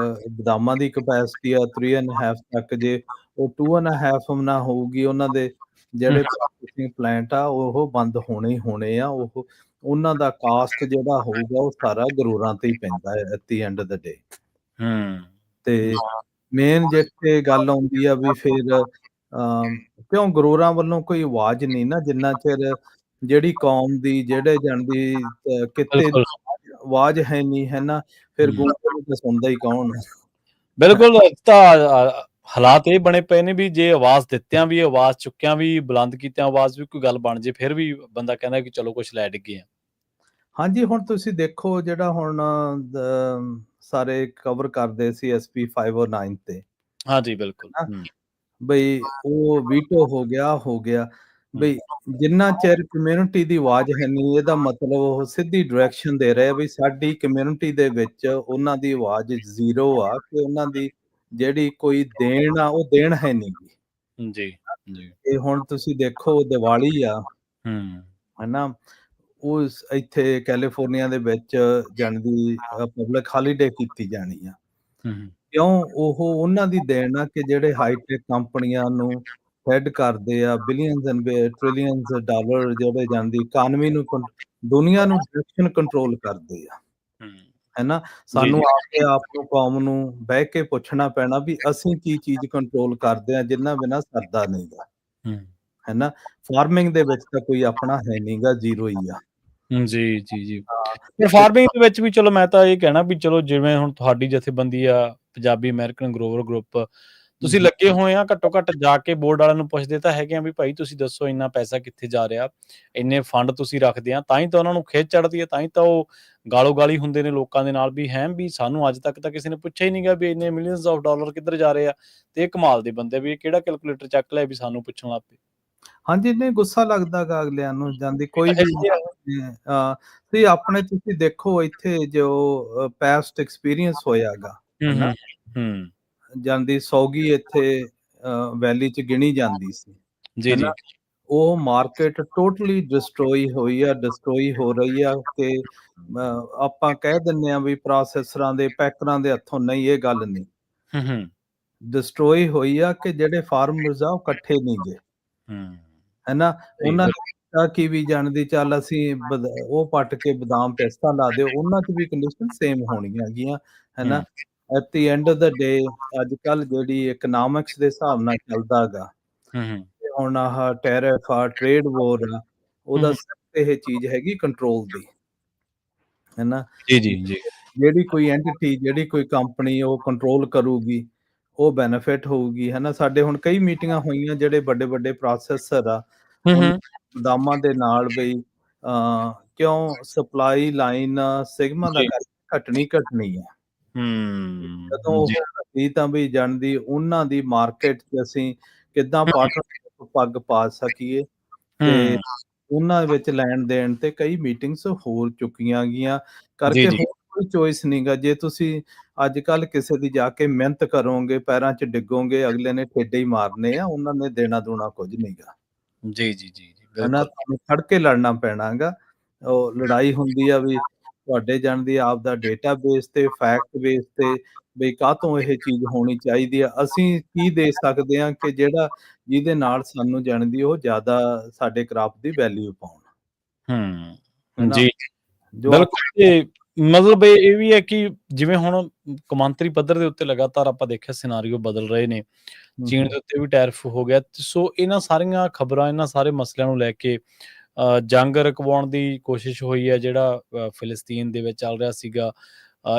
ਬਦਾਮਾਂ ਦੀ ਕਪੈਸਿਟੀ ਆ, 3.5 ਤੱਕ, ਜੇ ਉਹ 2.5 ਨਾ ਹੋਊਗੀ ਉਹਨਾਂ ਦੇ ਜਿਹੜੇ ਪ੍ਰੋਸੈਸਿੰਗ ਪਲਾਂਟ ਆ ਉਹ ਬੰਦ ਹੋਣੇ ਹੀ ਹੋਣੇ ਆ, ਉਹ ਉਹਨਾਂ ਦਾ ਕਾਸਟ ਜਿਹੜਾ ਹੋਊਗਾ ਉਹ ਸਾਰਾ ਗਰੂਰਾਂ ਤੇ ਹੀ ਪੈਂਦਾ ਹੈ at the end of the day. ਤੇ ਮੇਨ ਜਿੱਥੇ ਗੱਲ ਆਉਂਦੀ ਆ ਵੀ ਫਿਰ ਕਿਉਂ ਗਰੋਰਾਂ ਵੱਲੋਂ ਕੋਈ ਆਵਾਜ਼ ਨਹੀਂ ਨਾ, ਜਿੰਨਾ ਚਿਰ ਜਿਹੜੀ ਕੌਮ ਦੀ ਜਿਹੜੇ ਜਾਣਦੀ ਕਿਤੇ ਆਵਾਜ਼ ਹੈ ਨਹੀਂ ਹੈ ਨਾ, ਫਿਰ ਗੂੰਗੇ ਨੂੰ ਤਾਂ ਸੁਣਦਾ ਹੀ ਕੌਣ। ਬਿਲਕੁਲ, ਤਾਂ ਹਾਲਾਤ ਇਹ ਬਣੇ ਪਏ ਨੇ ਵੀ ਜੇ ਆਵਾਜ਼ ਦਿੱਤਿਆਂ ਵੀ, ਆਵਾਜ਼ ਚੁੱਕਿਆਂ ਵੀ, ਬੁਲੰਦ ਕੀਤਿਆਂ ਆਵਾਜ਼ ਵੀ ਕੋਈ ਗੱਲ ਬਣ ਜੇ ਫਿਰ ਵੀ ਬੰਦਾ ਕਹਿੰਦਾ ਕਿ ਚਲੋ ਕੁਛ ਲੈ ਡਿੱਗੇ ਆ। ਹਾਂਜੀ, ਹੁਣ ਤੁਸੀਂ ਦੇਖੋ ਜਿਹੜਾ ਹੁਣ ਸਾਰੇ ਕਵਰ ਕਰਦੇ ਸੀ SP 509 ਤੇ, ਹਾਂਜੀ ਬਿਲਕੁਲ, ਬਈ ਉਹ ਵੀਟੋ ਹੋ ਗਿਆ, ਬਈ ਜਿੰਨਾ ਚਿਰ ਕਮਿਊਨਿਟੀ ਦੀ ਆਵਾਜ਼ ਹੈ ਨਹੀਂ, ਇਹਦਾ ਮਤਲਬ ਉਹ ਸਿੱਧੀ ਡਾਇਰੈਕਸ਼ਨ ਦੇ ਰਹੇ ਵੀ ਸਾਡੀ ਕਮਿਊਨਿਟੀ ਦੇ ਵਿੱਚ ਉਹਨਾਂ ਦੀ ਆਵਾਜ਼ ਜ਼ੀਰੋ ਆ, ਕਿ ਉਹਨਾਂ ਦੀ ਜਿਹੜੀ ਕੋਈ ਦੇਣ ਆ ਉਹ ਦੇਣ ਹੈ ਨਹੀਂ ਗੀ। ਜੀ, ਜੀ। ਤੇ ਹੁਣ ਤੁਸੀਂ ਦੇਖੋ ਦੀਵਾਲੀ ਆ, ਹਨਾ, ਉਸ ਇੱਥੇ ਕੈਲੀਫੋਰਨੀਆ ਦੇ ਵਿੱਚ ਜਾਣੀ ਦੀ ਪਬਲਿਕ ਹਾਲੀਡੇ ਕੀਤੀ ਜਾਣੀ ਆ। ਕਿਉਂ? ਉਹ ਉਹਨਾਂ ਦੀ ਦੇਣ ਆ ਕਿ ਜਿਹੜੇ ਹਾਈਟੈਕ ਕੰਪਨੀਆਂ ਨੂੰ ਫੈਡ ਕਰਦੇ ਆ, ਬਿਲੀਅਨਸ ਐਂਡ ਟ੍ਰਿਲੀਅਨਸ ਡਾਲਰ ਜਿਹੜੇ ਜਾਂਦੀ ਇਕਾਨਮੀ ਨੂੰ ਦੁਨੀਆ ਨੂੰ ਡਾਇਰੈਕਸ਼ਨ ਕੰਟਰੋਲ ਕਰਦੇ ਆ। ਹੈਨਾ? ਸਾਨੂੰ ਆਪਦੇ ਆਪ ਨੂੰ, ਕੌਮ ਨੂੰ ਬਹਿ ਕੇ ਪੁੱਛਣਾ ਪੈਣਾ ਵੀ ਅਸੀਂ ਕੀ ਚੀਜ਼ ਕੰਟਰੋਲ ਕਰਦੇ ਆ ਜਿੰਨਾ ਬਿਨਾਂ ਸਰਦਾ ਨਹੀਂਗਾ। ਹੈਨਾ? ਫਾਰਮਿੰਗ ਦੇ ਵਿੱਚ ਤਾਂ ਕੋਈ ਆਪਣਾ ਹੈ ਨਹੀਂਗਾ, ਜ਼ੀਰੋ ਹੀ ਆ। ਜੀ। ਪਰ ਫਾਰਮਿੰਗ ਦੇ ਵਿੱਚ ਵੀ ਚਲੋ ਮੈਂ ਤਾਂ ਇਹ ਕਹਿਣਾ ਵੀ ਚਲੋ ਜਿਵੇਂ ਹੁਣ ਤੁਹਾਡੀ ਜਥੇਬੰਦੀ ਆ ਪੰਜਾਬੀ ਅਮਰੀਕਨ ਗਰੋਵਰ ਗਰੁੱਪ, ਤੁਸੀਂ ਲੱਗੇ ਹੋਏ ਆ, ਘੱਟੋ ਘੱਟ ਜਾ ਕੇ ਬੋਰਡ ਵਾਲਿਆਂ ਨੂੰ ਪੁੱਛਦੇ ਤਾਂ ਹੈਗੇ ਆ ਵੀ ਭਾਈ ਤੁਸੀਂ ਦੱਸੋ ਇੰਨਾ ਪੈਸਾ ਕਿੱਥੇ ਜਾ ਰਿਹਾ, ਇੰਨੇ ਫੰਡ ਤੁਸੀਂ ਰੱਖਦੇ ਆ, ਤਾਂ ਹੀ ਤਾਂ ਉਹਨਾਂ ਨੂੰ ਖਿੱਚ ਚੜ੍ਹਦੀ ਹੈ, ਤਾਂ ਹੀ ਤਾਂ ਉਹ ਗਾਲੋ ਗਾਲੀ ਹੁੰਦੇ ਨੇ ਲੋਕਾਂ ਦੇ ਨਾਲ ਵੀ ਹੈ ਵੀ ਸਾਨੂੰ ਅੱਜ ਤੱਕ ਤਾਂ ਕਿਸੇ ਨੇ ਪੁੱਛਿਆ ਹੀ ਨਹੀਂਗਾ ਵੀ ਇੰਨੇ ਮਿਲੀਅਨਸ ਆਫ ਡਾਲਰ ਕਿੱਧਰ ਜਾ ਰਹੇ ਆ, ਤੇ ਇਹ ਕਮਾਲ ਦੇ ਬੰਦੇ ਵੀ ਕਿਹੜਾ ਕੈਲਕੂਲੇਟਰ ਚੱਕ ਲਿਆ ਵੀ ਸਾਨੂੰ ਪੁੱਛਣ ਲੱਗ ਪਏ। ਹਾਂਜੀ, ਨਹੀਂ ਗੁੱਸਾ ਲੱਗਦਾਗਾ ਅਗਲਿਆਂ ਨੂੰ ਜਾਂਦੀ ਕੋਈ ਵੀ ਤੁਸੀਂ ਆਪਣੇ ਤੁਸੀਂ ਦੇਖੋ ਇੱਥੇ ਜੋ ਪਾਸਟ ਐਕਸਪੀਰੀਅੰਸ ਹੋਇਆਗਾ ਹਨਾ ਜਾਂਦੀ ਸੌਗੀ ਇੱਥੇ ਵੈਲੀ ਚ ਗਿਣੀ ਜਾਂਦੀ ਸੀ ਹਨਾ, ਉਹ ਮਾਰਕੀਟ ਟੋਟਲੀ ਡਿਸਟਰੋਈ ਹੋਈ ਆ, ਡਿਸਟਰੋਈ ਹੋ ਰਹੀ ਆ ਕਿ ਆਪਾਂ ਕਹਿ ਦਿੰਦੇ ਆ ਵੀ ਪ੍ਰੋਸੈਸਰਾਂ ਦੇ ਪੈਕਰਾਂ ਦੇ ਹੱਥੋਂ, ਨਹੀਂ ਇਹ ਗੱਲ ਨਹੀਂ, ਡਿਸਟਰੋਈ ਹੋਈ ਆ ਕਿ ਜਿਹੜੇ ਫਾਰਮਰਸ ਆ ਉਹ ਇਕੱਠੇ ਨਹੀਂ ਗਏ ਹੈਨਾ, ਉਹਨਾਂ ਨੇ ਕੀ ਵੀ ਜਾਣਦੀ ਚੱਲ ਅਸੀਂ ਉਹ ਪੱਟ ਕੇ ਬਦਾਮ ਪਿਸਤਾ ਲਾ ਦਿਓ, ਉਹਨਾਂ 'ਚ ਵੀ ਕੰਡੀਸ਼ਨ ਸੇਮ ਹੋਣੀਆਂ ਹੈਗੀਆਂ ਹੈਨਾ। ਐਟ ਦੀ ਐਂਡ ਆਫ ਦਾ ਡੇ ਅੱਜ ਕੱਲ੍ਹ ਜਿਹੜੀ ਇਕਨੋਮਿਕਸ ਦੇ ਹਿਸਾਬ ਨਾਲ ਚੱਲਦਾ ਹੈਗਾ, ਹੁਣ ਆਹ ਟੈਰਿਫ ਆ, ਟ੍ਰੇਡ ਵੋਰ ਆ, ਉਹਦਾ ਇਹ ਚੀਜ਼ ਹੈਗੀ ਕੰਟਰੋਲ ਦੀ ਹੈਨਾ। ਜਿਹੜੀ ਕੋਈ ਐਂਟਿਟੀ, ਜਿਹੜੀ ਕੋਈ ਕੰਪਨੀ ਉਹ ਕੰਟਰੋਲ ਕਰੂਗੀ ਉਹ ਬੈਨੀਫਿਟ ਹੋਊਗੀ ਹੈਨਾ। ਸਾਡੇ ਹੁਣ ਕਈ ਮੀਟਿੰਗਾਂ ਹੋਈਆਂ, ਜਿਹੜੇ ਵੱਡੇ ਵੱਡੇ ਪ੍ਰੋਸੈਸਰ ਆ ਉਹਨਾਂ ਬਦਾਮਾਂ ਦੇ ਨਾਲ ਬਈ ਕਿਉਂ ਸਪਲਾਈ ਲਾਈਨ ਸਿਗਮਾ ਦਾ ਘਟਣੀ ਆ। ਜਦੋਂ ਘਟੀ ਤਾਂ ਬਈ ਜਾਣਦੀ ਉਹਨਾਂ ਦੀ ਮਾਰਕੀਟ 'ਚ ਅਸੀਂ ਕਿੱਦਾਂ ਪਾਰਟਨਰ ਪੱਗ ਪਾ ਸਕੀਏ, ਤੇ ਉਹਨਾਂ ਵਿੱਚ ਲੈਣ ਦੇਣ ਤੇ ਕਈ ਮੀਟਿੰਗਸ ਹੋ ਚੁੱਕੀਆਂ ਗਈਆਂ ਕਰਕੇ ਹੋਰ ਕੋਈ ਚੋਇਸ ਨਹੀਂਗਾ। ਜੇ ਤੁਸੀਂ ਅੱਜ ਕੱਲ੍ਹ ਕਿਸੇ ਦੀ ਜਾ ਕੇ ਮਿਹਨਤ ਕਰੋਗੇ, ਪੈਰਾਂ 'ਚ ਡਿੱਗੋਗੇ, ਅਗਲੇ ਨੇ ਠੇਡੇ ਹੀ ਮਾਰਨੇ ਆ, ਉਹਨਾਂ ਨੇ ਦੇਣਾ ਦੂਣਾ ਕੁਝ ਨਹੀਂਗਾ। ਹਨਾ, ਤੁਹਾਨੂੰ ਖੜ ਕੇ ਲੜਨਾ ਪੈਣਾ ਹੈਗਾ। ਉਹ ਲੜਾਈ ਹੁੰਦੀ ਆ ਵੀ ਤੁਹਾਡੇ ਜਾਣਦੀ ਆਪ ਦਾ ਡੇਟਾ ਬੇਸ ਤੇ, ਫੈਕਟ ਬੇਸ ਤੇ ਬਈ ਕਾਹਤੋਂ ਇਹ ਚੀਜ਼ ਹੋਣੀ ਚਾਹੀਦੀ ਆ, ਅਸੀਂ ਕੀ ਦੇ ਸਕਦੇ ਆ ਕਿ ਜਿਹੜਾ ਜਿਹਦੇ ਨਾਲ ਸਾਨੂੰ ਜਾਣਦੀ ਉਹ ਜ਼ਿਆਦਾ ਸਾਡੇ ਕਰਾਪ ਦੀ ਵੈਲਿਊ ਪਾਉਣ। ਜੀ ਬਿਲਕੁਲ, ਮਤਲਬ ਇਹ ਵੀ ਹੈ ਕਿ ਜਿਵੇਂ ਹੁਣ ਕੌਮਾਂਤਰੀ ਪੱਧਰ ਦੇ ਉੱਤੇ ਲਗਾਤਾਰ ਆਪਾਂ ਦੇਖਿਆ ਸਿਨਾਰੀਓ ਬਦਲ ਰਹੇ ਨੇ, ਚੀਨ ਦੇ ਉੱਤੇ ਵੀ ਟੈਰਿਫ ਹੋ ਗਿਆ, ਸੋ ਇਹਨਾਂ ਸਾਰੀਆਂ ਖਬਰਾਂ, ਇਹਨਾਂ ਸਾਰੇ ਮਸਲਿਆਂ ਨੂੰ ਲੈ ਕੇ ਜੰਗ ਰਕਵਾਉਣ ਦੀ ਕੋਸ਼ਿਸ਼ ਹੋਈ ਹੈ, ਜਿਹੜਾ ਫਿਲਿਸਤੀਨ ਦੇ ਵਿੱਚ ਚੱਲ ਰਿਹਾ ਸੀਗਾ,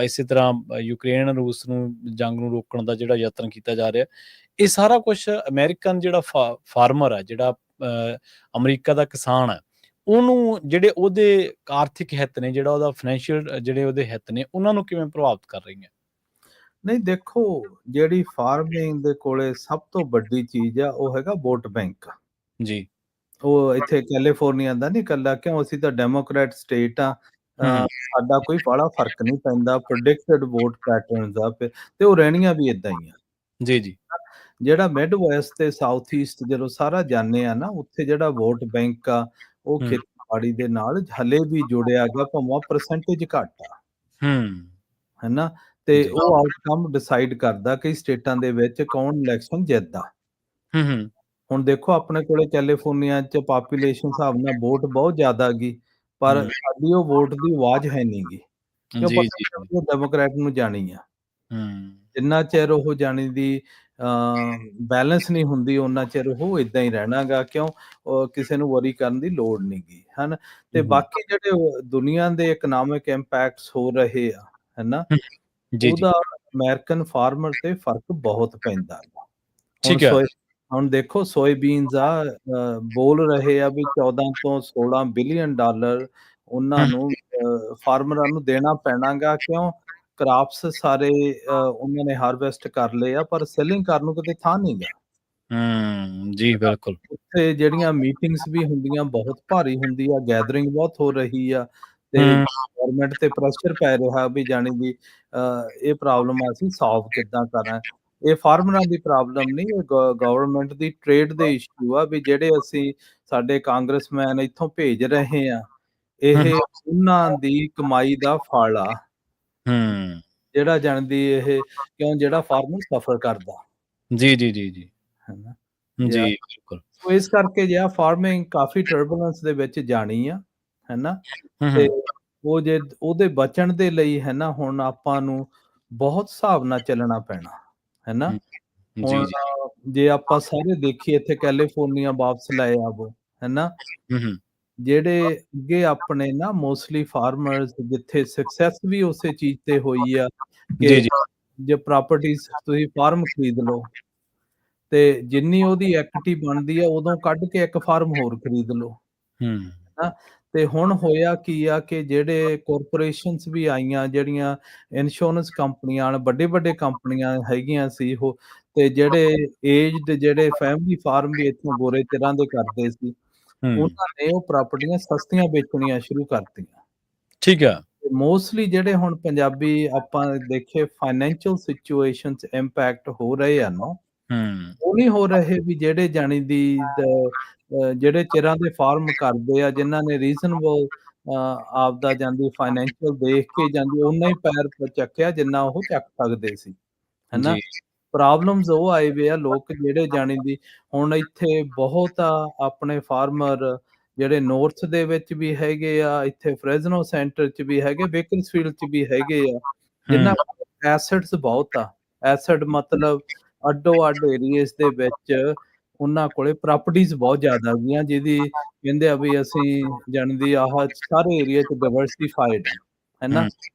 ਇਸੇ ਤਰ੍ਹਾਂ ਯੂਕਰੇਨ ਰੂਸ ਨੂੰ ਜੰਗ ਨੂੰ ਰੋਕਣ ਦਾ ਜਿਹੜਾ ਯਤਨ ਕੀਤਾ ਜਾ ਰਿਹਾ, ਇਹ ਸਾਰਾ ਕੁਛ ਅਮਰੀਕਨ ਜਿਹੜਾ ਫਾਰਮਰ ਹੈ, ਜਿਹੜਾ ਅਮਰੀਕਾ ਦਾ ਕਿਸਾਨ ਹੈ, ਉਹਨੂੰ ਜਿਹੜੇ ਉਹਦੇ ਆਰਥਿਕ ਹਿੱਤ ਨੇ, ਜਿਹੜਾ ਉਹਦਾ ਫਾਈਨੈਂਸ਼ੀਅਲ ਜਿਹੜੇ ਉਹਦੇ ਹਿੱਤ ਨੇ, ਉਹਨਾਂ ਨੂੰ ਕਿਵੇਂ ਪ੍ਰਭਾਵਿਤ ਕਰ ਰਹੀਆਂ? ਨਹੀਂ ਦੇਖੋ, ਜਿਹੜੀ ਫਾਰਮਿੰਗ ਦੇ ਕੋਲੇ ਸਭ ਤੋਂ ਵੱਡੀ ਚੀਜ਼ ਆ ਉਹ ਹੈਗਾ ਵੋਟ ਬੈਂਕ ਜੀ। ਉਹ ਇੱਥੇ ਕੈਲੀਫੋਰਨੀਆ ਦਾ ਨਹੀਂ ਇਕੱਲਾ, ਕਿਉਂ ਅਸੀਂ ਤਾਂ ਡੈਮੋਕ੍ਰੈਟ ਸਟੇਟ ਆ, ਸਾਡਾ ਕੋਈ ਬੜਾ ਫਰਕ ਨਹੀਂ ਪੈਂਦਾ, ਪ੍ਰੈਡਿਕਟਡ ਵੋਟ ਪੈਟਰਨਸ ਆ ਤੇ ਉਹ ਰਹਿਣੀਆਂ ਵੀ ਇਦਾਂ ਹੀ ਆ। ਜੀ। ਜਿਹੜਾ ਮਿਡ ਵੈਸਟ ਤੇ ਸਾਊਥ ਈਸਟ ਜਦੋਂ ਸਾਰਾ ਜਾਂਦੇ ਆ ਨਾ, ਉੱਥੇ ਜਿਹੜਾ ਵੋਟ ਬੈਂਕ ਆ ਉਹ ਖੇਤੀਬਾੜੀ ਦੇ ਨਾਲ ਹਲੇ ਵੀ ਜੁੜਿਆ ਗਿਆ, ਭਾਵੇਂ ਪਰਸੈਂਟੇਜ ਘੱਟ ਆ ਹੈਨਾ, ਤੇ ਉਹ ਆਊਟਕਮ ਡਿਸਾਈਡ ਕਰਦਾ ਕਈ ਸਟੇਟਾਂ ਦੇ ਵਿੱਚ ਕੌਣ ਇਲੈਕਸ਼ਨ ਜਿੱਤਦਾ। ਹੁਣ ਦੇਖੋ ਆਪਣੇ ਕੋਲੇ ਕੈਲੀਫੋਰਨੀਆ 'ਚ ਪਾਪੂਲੇਸ਼ਨ ਹਿਸਾਬ ਨਾਲ ਵੋਟ ਬਹੁਤ ਜ਼ਿਆਦਾ ਗਈ, ਪਰ ਸਾਡੀ ਉਹ ਵੋਟ ਦੀ ਆਵਾਜ਼ ਹੈ ਨਹੀਂ ਗੀ, ਕਿਉਂ ਪਤਾ ਡੈਮੋਕ੍ਰੈਟ ਨੂੰ ਜਾਣੀ ਆ। ਜਿੰਨਾ ਚਿਰ ਉਹ ਜਾਣੀ ਦੀ ਬੈਲੈਂਸ ਨਹੀਂ ਹੁੰਦੀ, ਉਹਨਾਂ ਚਿਰ ਉਹ ਇਦਾਂ ਹੀ ਰਹਿਣਾਗਾ, ਕਿਉਂ ਕਿਸੇ ਨੂੰ ਵਰੀ ਕਰਨ ਦੀ ਲੋੜ ਨਹੀਂ ਗੀ ਹਨ। ਤੇ ਬਾਕੀ ਜਿਹੜੇ ਦੁਨੀਆ ਦੇ ਇਕਨੋਮਿਕ ਇੰਪੈਕਟਸ ਹੋ ਰਹੇ ਆ ਹੈਨਾ, ਉਹਦਾ ਅਮਰੀਕਨ ਫਾਰਮਰ ਤੇ ਫਰਕ ਬਹੁਤ ਪੈਂਦਾ। ਹੁਣ ਦੇਖੋ ਸੋਇਆਬੀਨਸ ਆ ਬੋਲ ਰਹੇ ਆ ਵੀ 14 ਤੋਂ 16 ਬਿਲੀਅਨ ਡਾਲਰ ਉਹਨਾਂ ਨੂੰ ਫਾਰਮਰਾਂ ਨੂੰ ਦੇਣਾ ਪੈਣਾਗਾ, ਕਿਉਂ ਕ੍ਰਾਪਸ ਸਾਰੇ ਉਹਨਾਂ ਨੇ ਹਾਰਵੈਸਟ ਕਰ ਲਏ ਆ, ਪਰ ਸੈਲਿੰਗ ਕਰਨ ਨੂੰ ਕਿਤੇ ਥਾਂ ਨਹੀਂ ਗਾ। ਜੀ ਬਿਲਕੁਲ। ਉੱਥੇ ਜਿਹੜੀਆਂ ਮੀਟਿੰਗਸ ਵੀ ਹੁੰਦੀਆਂ ਬਹੁਤ ਭਾਰੀ ਹੁੰਦੀ ਆ, ਗੈਦਰਿੰਗ ਬਹੁਤ ਹੋ ਰਹੀ ਆ, ਤੇ ਗਵਰਨਮੈਂਟ ਤੇ ਪ੍ਰੈਸ਼ਰ ਪੈ ਰਿਹਾ ਵੀ ਜਾਣੀ ਦੀ ਇਹ ਪ੍ਰੋਬਲਮ ਅਸੀਂ ਸੋਲਵ ਕਿੱਦਾਂ ਕਰਾਂ। ਇਹ ਫਾਰਮਰਾਂ ਦੀ ਪ੍ਰੋਬਲਮ ਨਹੀਂ, ਇਹ ਗਵਰਨਮੈਂਟ ਦੀ ਟ੍ਰੇਡ ਦੇ ਇਸ਼ੂ ਆ ਵੀ ਜਿਹੜੇ ਅਸੀਂ ਸਾਡੇ ਕਾਂਗਰਸਮੈਨ ਇੱਥੋਂ ਭੇਜ ਰਹੇ ਆ, ਇਹ ਉਹਨਾਂ ਦੀ ਕਮਾਈ ਦਾ ਫਲ ਆ, ਹੂੰ। ਜਿਹੜਾ ਜਾਣਦੀ ਇਹ ਕਿਉਂ ਜਿਹੜਾ ਫਾਰਮਰ ਸਫਰ ਕਰਦਾ, ਜੀ, ਜੀ, ਜੀ, ਜੀ। ਹੈਨਾ। ਜੀ, ਜਾਂ ਬਿਲਕੁਲ। ਸੋ ਇਸ ਕਰਕੇ ਜਿਹੜਾ ਫਾਰਮਿੰਗ ਕਾਫੀ ਟਰਬੂਲੈਂਸ ਦੇ ਵਿੱਚ ਜਾਣੀ ਆ, ਹੈਨਾ। ਹੂੰ, ਤੇ ਹੂੰ। ਉਹ ਜੇ ਉਹਦੇ ਬਚਣ ਦੇ ਲਈ ਹੈਨਾ ਹੁਣ ਆਪਾਂ ਨੂੰ ਬਹੁਤ ਹਿਸਾਬ ਨਾਲ ਚੱਲਣਾ ਪੈਣਾ, ਹੈਨਾ। ਹੂੰ। ਹੁਣ ਜੀ, ਜੀ। ਜੇ ਆਪਾਂ ਸਾਰੇ ਦੇਖੀਏ ਇੱਥੇ ਕੈਲੀਫੋਰਨੀਆ ਵਾਪਸ ਲੈ ਆਵੋ, ਹੈਨਾ। ਹੂੰ, ਹੂੰ। ਜਿਹੜੇ ਅੱਗੇ ਆਪਣੇ ਨਾ ਮੋਸਟਲੀ ਫਾਰਮਰਸ ਜਿੱਥੇ ਸਕਸੈਸ ਵੀ ਉਸੇ ਚੀਜ਼ ਤੇ ਹੋਈ ਆ ਕਿ ਜੀ, ਜੀ। ਜੇ ਪ੍ਰਾਪਰਟੀਜ਼ ਤੁਸੀਂ ਫਾਰਮ ਖਰੀਦ ਲਓ ਤੇ ਜਿੰਨੀ ਉਹਦੀ ਇਕੁਇਟੀ ਬਣਦੀ ਆ ਉਦੋਂ ਕੱਢ ਕੇ ਇੱਕ ਫਾਰਮ ਹੋਰ ਖਰੀਦ ਲਓ, ਹੂੰ। ਹਨਾ। ਤੇ ਹੁਣ ਹੋਇਆ ਕੀ ਆ ਕਿ ਜਿਹੜੇ ਕਾਰਪੋਰੇਸ਼ਨਸ ਵੀ ਆਈਆਂ, ਜਿਹੜੀਆਂ ਇੰਸ਼ੋਰੈਂਸ ਕੰਪਨੀਆਂ ਹਨ, ਵੱਡੇ-ਵੱਡੇ ਕੰਪਨੀਆਂ ਹੈਗੀਆਂ ਸੀ ਉਹ, ਤੇ ਜਿਹੜੇ ਏਜਡ ਜਿਹੜੇ ਫੈਮਿਲੀ ਫਾਰਮ ਵੀ ਇੱਥੋਂ ਗੋਰੇ ਚਿਰਾਂ ਦੇ ਕਰਦੇ ਸੀ, ਹੂੰ। ਉਹਨਾਂ ਨੇ ਉਹ ਪ੍ਰਾਪਰਟੀਆਂ ਸਸਤੀਆਂ ਵੇਚਣੀਆਂ ਸ਼ੁਰੂ ਕਰਤੀਆਂ। ਠੀਕ ਆ। ਮੋਸਟਲੀ ਜਿਹੜੇ ਹੁਣ ਪੰਜਾਬੀ ਆਪਾਂ ਦੇਖੇ ਫਾਈਨੈਂਸ਼ੀਅਲ ਸਿਚੁਏਸ਼ਨ 'ਚ ਇੰਪੈਕਟ ਹੋ ਰਹੇ ਆ ਨਾ, ਹੂੰ। ਉਹ ਨਹੀਂ ਹੋ ਰਹੇ ਵੀ ਜਿਹੜੇ ਜਾਣੀ ਦੀ ਜਿਹੜੇ ਚਿਰਾਂ ਦੇ ਫਾਰਮ ਕਰਦੇ ਆ, ਜਿਨ੍ਹਾਂ ਨੇ ਰੀਜ਼ਨੇਬਲ ਆਪਦਾ ਜਾਂਦੀ ਫਾਈਨੈਂਸ਼ੀਅਲ ਦੇਖ ਕੇ ਜਾਂਦੀ ਓਨਾ ਹੀ ਪੈਰ ਚੱਕਿਆ ਜਿੰਨਾ ਉਹ ਚੱਕ ਸਕਦੇ ਸੀ, ਹੈਨਾ। ਜੀ। ਪ੍ਰੋਬਲਮਸ ਉਹ ਆਏ ਵੇ ਆ ਲੋਕ ਜਿਹੜੇ ਜਾਣੀ ਦੀ ਹੁਣ ਇੱਥੇ ਬਹੁਤ ਆ ਆਪਣੇ ਫਾਰਮਰ ਜਿਹੜੇ ਨਾਰਥ ਦੇ ਵਿੱਚ ਵੀ ਹੈਗੇ ਆ, ਇੱਥੇ ਫਰੈਜ਼ਨੋ ਸੈਂਟਰ 'ਚ ਵੀ ਹੈਗੇ, ਬੇਕਰਸਫੀਲਡ 'ਚ ਵੀ ਹੈਗੇ ਆ, ਜਿਨ੍ਹਾਂ ਹੂੰ। ਕੋਲ ਐਸੈਟਸ ਬਹੁਤ ਆ। ਐਸੈਟ ਮਤਲਬ ਅੱਡੋ-ਅੱਡ ਏਰੀਏਜ਼ ਦੇ ਵਿੱਚ ਉਹਨਾਂ ਕੋਲੇ ਪ੍ਰਾਪਰਟੀਜ਼ ਬਹੁਤ ਜ਼ਿਆਦਾ ਹੈਗੀਆਂ, ਜਿਹਦੀ ਕਹਿੰਦੇ ਆ ਵੀ ਅਸੀਂ ਜਾਣਦੀ ਆਹ ਸਾਰੇ ਏਰੀਆ 'ਚ ਡਾਇਵਰਸਿਫਾਈਡ ਆ, ਹੈਨਾ। ਹੂੰ।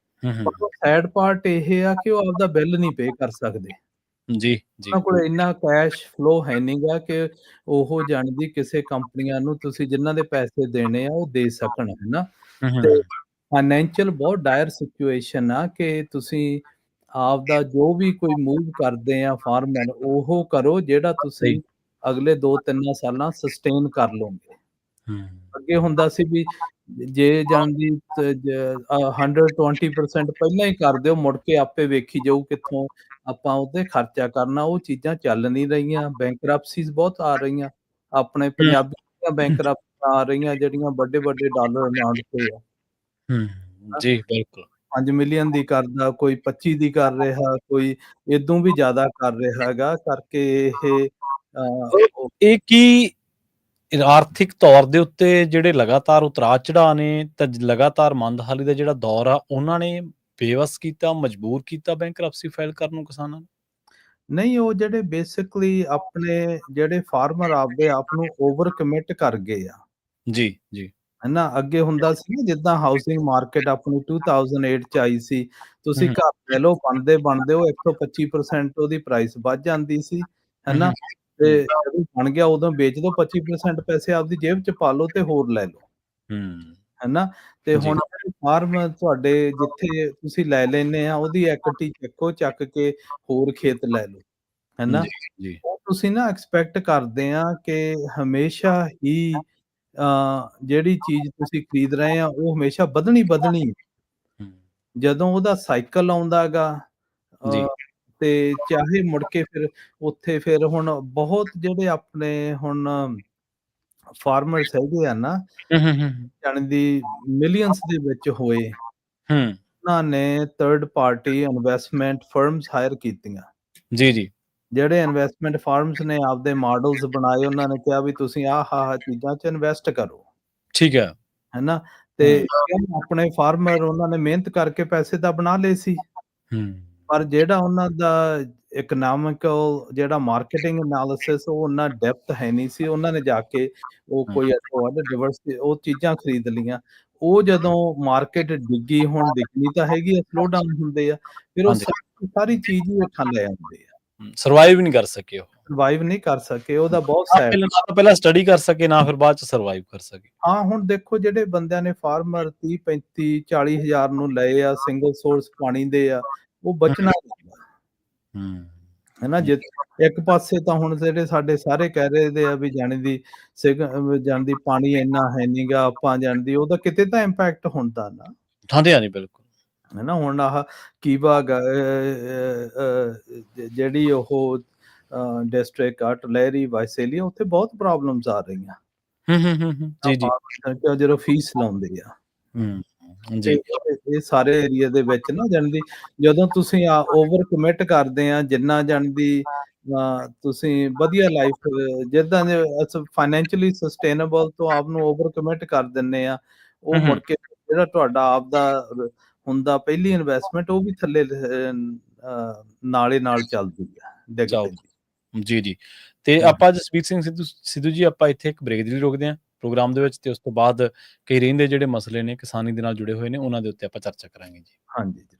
ਹੂੰ, ਹੂੰ। ਪਰ ਸੈਡ ਪਾਰਟ ਇਹ ਆ ਕਿ ਉਹ ਆਪਦਾ ਬਿੱਲ ਨਹੀਂ ਪੇ ਕਰ ਸਕਦੇ। ਜੀ, ਜੀ। ਉਹਨਾਂ ਕੋਲ ਇੰਨਾ ਕੈਸ਼ ਫਲੋ ਹੈ ਨੀਗਾ ਕਿ ਉਹ ਜਾਣਦੀ ਕਿਸੇ ਕੰਪਨੀਆਂ ਨੂੰ ਤੁਸੀਂ ਜਿਨ੍ਹਾਂ ਦੇ ਪੈਸੇ ਦੇਣੇ ਆ ਉਹ ਦੇ ਸਕਣ, ਹੈਨਾ। ਹੂੰ, ਤੇ ਹੂੰ। ਫਾਈਨੈਂਸ਼ੀਅਲ ਬਹੁਤ ਡਾਇਰ ਸਿਚੁਏਸ਼ਨ ਆ ਕਿ ਤੁਸੀਂ ਆਪਦਾ ਜੋ ਵੀ ਕੋਈ ਮੂਵ ਕਰਦੇ ਆ ਫਾਰਮਰ, ਉਹ ਕਰੋ ਜਿਹੜਾ ਸਹੀ। ਤੁਸੀਂ ਅਗਲੇ 2-3 ਸਾਲਾਂ ਸਸਟੇਨ ਕਰ ਲਓਗੇ। ਹੂੰ। ਅੱਗੇ ਹੁੰਦਾ ਸੀ ਵੀ ਜੇ ਜਾਂਦੀ 120% ਪਹਿਲਾਂ ਹੀ ਕਰ ਦਿਓ, ਮੁੜ ਕੇ ਆਪੇ ਵੇਖੀ ਜਾਊ ਕਿੱਥੋਂ ਆਪਾਂ ਉਹਤੇ ਖਰਚਾ ਕਰਨਾ। ਉਹ ਚੀਜ਼ਾਂ ਚੱਲ ਨਹੀਂ ਰਹੀਆਂ, ਬੈਂਕਰਪਸੀਜ਼ ਬਹੁਤ ਆ ਰਹੀਆਂ। ਆਪਣੇ ਹੂੰ। ਪੰਜਾਬੀ ਦੀਆਂ ਬੈਂਕਰਪਸੀਆਂ ਆ ਰਹੀਆਂ ਜਿਹੜੀਆਂ ਵੱਡੇ-ਵੱਡੇ ਡਾਲਰ ਅਮਾਉਂਟ ਤੇ ਆ। ਹੂੰ। ਜੀ, ਬਿਲਕੁਲ। 5 ਮਿਲੀਅਨ ਦੀ ਕਰਦਾ, ਕੋਈ 25 ਦੀ ਕਰ ਰਿਹਾ, ਕੋਈ ਏਦੋਂ ਵੀ ਜ਼ਿਆਦਾ ਕਰ ਰਿਹਾ ਹੈਗਾ ਕਰਕੇ ਇਹ ਉਹ ਇਹ ਕੀ ਆਰਥਿਕ ਤੌਰ ਦੇ ਉੱਤੇ ਜਿਹੜੇ ਲਗਾਤਾਰ ਉਤਰਾਅ-ਚੜਾਅ ਨੇ ਤਾਂ ਲਗਾਤਾਰ ਮੰਦਹਾਲੀ ਦਾ ਜਿਹੜਾ ਦੌਰ ਆ, ਉਹਨਾਂ ਨੇ ਬੇਵੱਸ ਕੀਤਾ, ਮਜਬੂਰ ਕੀਤਾ ਬੈਂਕਰਪਸੀ ਫਾਈਲ ਕਰਨ ਨੂੰ ਕਿਸਾਨਾਂ ਨੂੰ? ਨਹੀਂ, ਉਹ ਜਿਹੜੇ ਬੇਸਿਕਲੀ ਆਪਣੇ ਜਿਹੜੇ ਫਾਰਮਰ ਆਪਦੇ ਆਪ ਨੂੰ ਓਵਰ ਕਮਿਟ ਕਰ ਗਏ ਆ। ਜੀ, ਜੀ। ਹਨਾ, ਅੱਗੇ ਹੁੰਦਾ ਸੀ ਨਾ ਜਿੱਦਾਂ ਹਾਊਸਿੰਗ ਮਾਰਕੀਟ ਆਪਣੀ 2008 ਚ ਆਈ ਸੀ, ਹੂੰ, ਤੁਸੀਂ ਹੂੰ। ਘਰ ਲੈ ਲਓ ਬਣਦੇ ਉਹ 125% ਉਹਦੀ ਪ੍ਰਾਈਸ ਵੱਧ ਜਾਂਦੀ ਸੀ, ਹੂੰ, ਹਨਾ। ਹੂੰ। ਤੇ ਹੂੰ, ਜਦੋਂ ਬਣ ਗਿਆ ਉਦੋਂ ਵੇਚ ਦਿਓ, 25% ਪੈਸੇ ਆਪਦੀ ਜੇਬ ਚ ਪਾ ਲਓ ਤੇ ਹੋਰ ਲੈ ਲਓ, ਹੂੰ। ਹਨਾ। ਤੇ ਜੀ। ਹੁਣ ਜਿਹੜੇ ਫਾਰਮ ਤੁਹਾਡੇ ਜਿੱਥੇ ਤੁਸੀਂ ਲੈ ਲੈਨੇ ਆ ਉਹਦੀ ਇਕੁਇਟੀ ਚੱਕੋ, ਚੱਕ ਕੇ ਹੋਰ ਖੇਤ ਲੈ ਲਓ, ਹਨਾ। ਜੀ, ਜੀ। ਉਹ ਤੁਸੀਂ ਨਾ ਐਕਸਪੈਕਟ ਕਰਦੇ ਆ ਕਿ ਹਮੇਸ਼ਾ ਹੀ ਜਿਹੜੀ ਚੀਜ਼ ਤੁਸੀਂ ਖਰੀਦ ਰਹੇ ਆ ਉਹ ਹਮੇਸ਼ਾ ਵਧਣੀ ਹੈ। ਹੂੰ। ਜਦੋਂ ਉਹਦਾ ਸਾਈਕਲ ਆਉਂਦਾ ਗਾ ਜੀ। ਅ, ਤੇ ਚਾਹੇ ਮੁੜ ਕੇ ਫਿਰ ਉੱਥੇ ਫਿਰ ਹੁਣ ਬਹੁਤ ਜਿਹੜੇ ਆਪਣੇ ਹੁਣ ਫਾਰਮਰਸ ਹੈਗੇ ਆ ਨਾ, ਹੂੰ, ਹੂੰ, ਹੂੰ। ਜਾਣੀ ਦੀ ਮਿਲੀਅਨਸ ਦੇ ਵਿੱਚ ਹੋਏ, ਹੂੰ। ਉਹਨਾਂ ਨੇ third party investment firms hire ਕੀਤੀਆਂ। ਜੀ, ਜੀ। ਜਿਹੜੇ ਇਨਵੈਸਟਮੈਂਟ ਫਰਮਸ ਨੇ ਆਪਦੇ ਮਾਡਲਸ ਬਣਾਏ, ਉਹਨਾਂ ਨੇ ਕਿਹਾ ਵੀ ਤੁਸੀਂ ਆਹ ਚੀਜ਼ਾਂ 'ਚ ਇਨਵੈਸਟ ਕਰੋ। ਠੀਕ ਹੈ। ਹੈਨਾ? ਤੇ ਹੂੰ। ਕਿਉਂ ਆਪਣੇ ਫਾਰਮਰ ਉਹਨਾਂ ਨੇ ਮਿਹਨਤ ਕਰਕੇ ਪੈਸੇ ਤਾਂ ਬਣਾ ਲਏ ਸੀ, ਹੂੰ। ਪਰ ਜਿਹੜਾ ਉਹਨਾਂ ਦਾ ਇਕਨੋਮਿਕਲ ਜਿਹੜਾ ਮਾਰਕੀਟਿੰਗ ਐਨਾਲਿਸਿਸ ਉਹ ਉਹਨਾਂ ਡੈਪਥ ਹੈ ਨਹੀਂ ਸੀ। ਉਹਨਾਂ ਨੇ ਜਾ ਕੇ ਉਹ ਹੂੰ। ਕੋਈ ਅੱਡੋ ਅੱਡ ਉਹ ਚੀਜ਼ਾਂ ਖਰੀਦ ਲਈਆਂ। ਉਹ ਜਦੋਂ ਮਾਰਕੀਟ ਡਿੱਗੀ, ਹੁਣ ਦਿਖਣੀ ਤਾਂ ਹੈਗੀ ਆ, ਸਲੋ ਡਾਊਨ ਹੁੰਦੇ ਆ, ਫਿਰ ਉਹ ਹਾਂਜੀ। ਸਾਰੀ ਚੀਜ਼ ਹੀ ਹੇਠਾਂ ਲੈ ਆਉਂਦੇ ਆ। ਸਰਵਾਈਵ ਨਹੀਂ ਕਰ ਸਕੇ ਉਹ। ਸਰਵਾਈਵ ਨਹੀਂ ਕਰ ਸਕੇ, ਉਹਦਾ ਬਹੁਤ ਨਾ ਸੈਡ। ਪਹਿਲਾਂ ਸਟੱਡੀ ਕਰ ਸਕੇ, ਨਾ ਫਿਰ ਬਾਅਦ ਚ ਸਰਵਾਈਵ ਕਰ ਸਕੇ। ਹਾਂ, ਹੁਣ ਦੇਖੋ ਜਿਹੜੇ ਬੰਦਿਆਂ ਨੇ ਫਾਰਮਰ 30, 35, 40 ਹਜ਼ਾਰ ਨੂੰ ਲਏ ਆ, ਸਿੰਗਲ ਸੋਰਸ ਪਾਣੀ ਦੇ ਆ, ਉਹ ਹੂੰ, ਬਚਣਾ ਨਹੀਂ, ਹੂੰ। ਹੈਨਾ। ਜੇ ਇੱਕ ਪਾਸੇ ਤਾਂ ਹੁਣ ਜਿਹੜੇ ਸਾਡੇ ਸਾਰੇ ਕਹਿ ਰਹੇ ਦੇ ਆ ਵੀ ਜਾਣੀ ਦੀ ਜਾਣੀ ਦੀ ਪਾਣੀ ਇੰਨਾ ਹੈ ਨੀਗਾ, ਆਪਾਂ ਜਾਣਦੀ ਉਹਦਾ ਕਿਤੇ ਤਾਂ ਇੰਪੈਕਟ ਹੁੰਦਾ ਨਾ, ਹਾਂਜੀ, ਹਾਂਜੀ, ਬਿਲਕੁਲ। ਹੈਨਾ। ਹੁਣ ਆਹ ਕੀਵਾ ਜਿਹੜੀ ਉਹ ਡਿਸਟ੍ਰਿਕਟ ਆ ਟਲਹਿਰੀ ਵਾਈਸੇਲੀਆ, ਉੱਥੇ ਬਹੁਤ ਪ੍ਰੋਬਲਮਸ ਆ ਰਹੀਆਂ ਹੂੰ, ਹੂੰ, ਹੂੰ, ਹੂੰ। ਜੀ, ਜੀ। ਫਾਰਮਰ ਜਦੋਂ ਫੀਸ ਲਾਉਂਦੇ ਆ। ਜੀ। ਇਹ ਸਾਰੇ ਏਰੀਆ ਦੇ ਵਿੱਚ ਨਾ ਜਾਣੀ ਜਦੋਂ ਤੁਸੀਂ ਓਵਰ ਕਮਿਟ ਕਰਦੇ ਆ ਜਿੰਨਾ ਜਾਣੀ ਤੁਸੀਂ ਵਧੀਆ ਲਾਈਫ ਜਿੱਦਾਂ ਦੇ ਫਾਈਨੈਂਸ਼ੀਅਲੀ ਸਸਟੇਨੇਬਲ ਤੋਂ ਆਪ ਨੂੰ ਓਵਰ ਕਮਿਟ ਕਰ ਦਿੰਨੇ ਆ, ਉਹ ਹੂੰ, ਮੁੜ ਹੂੰ। ਕੇ ਜਿਹੜਾ ਤੁਹਾਡਾ ਆਪ ਦਾ ਹੁੰਦਾ ਪਹਿਲੀ ਇਨਵੈਸਟਮੈਂਟ ਉਹ ਵੀ ਥੱਲੇ ਨਾਲੇ ਨਾਲ ਚੱਲਦੀ ਆ, ਡਿੱਗ ਜਾਓ। ਪੈਂਦੀ। ਜੀ, ਜੀ। ਤੇ ਹੂੰ, ਆਪਾਂ ਜਸਪੀਤ ਸਿੰਘ ਸਿੱਧੂ ਜੀ ਆਪਾਂ ਇੱਥੇ ਇੱਕ ਬ੍ਰੇਕ ਦੇ ਲਈ ਰੁਕਦੇ ਹਾਂ ਪ੍ਰੋਗਰਾਮ ਦੇ ਵਿੱਚ ਤੇ ਉਸ ਤੋਂ ਬਾਅਦ ਕਈ ਰਹਿੰਦੇ ਜਿਹੜੇ ਮਸਲੇ ਨੇ ਕਿਸਾਨੀ ਦੇ ਨਾਲ ਜੁੜੇ ਹੋਏ ਨੇ ਉਹਨਾਂ ਦੇ ਉੱਤੇ ਆਪਾਂ ਚਰਚਾ ਕਰਾਂਗੇ ਜੀ। ਹਾਂਜੀ ਜ਼ਰੂਰ।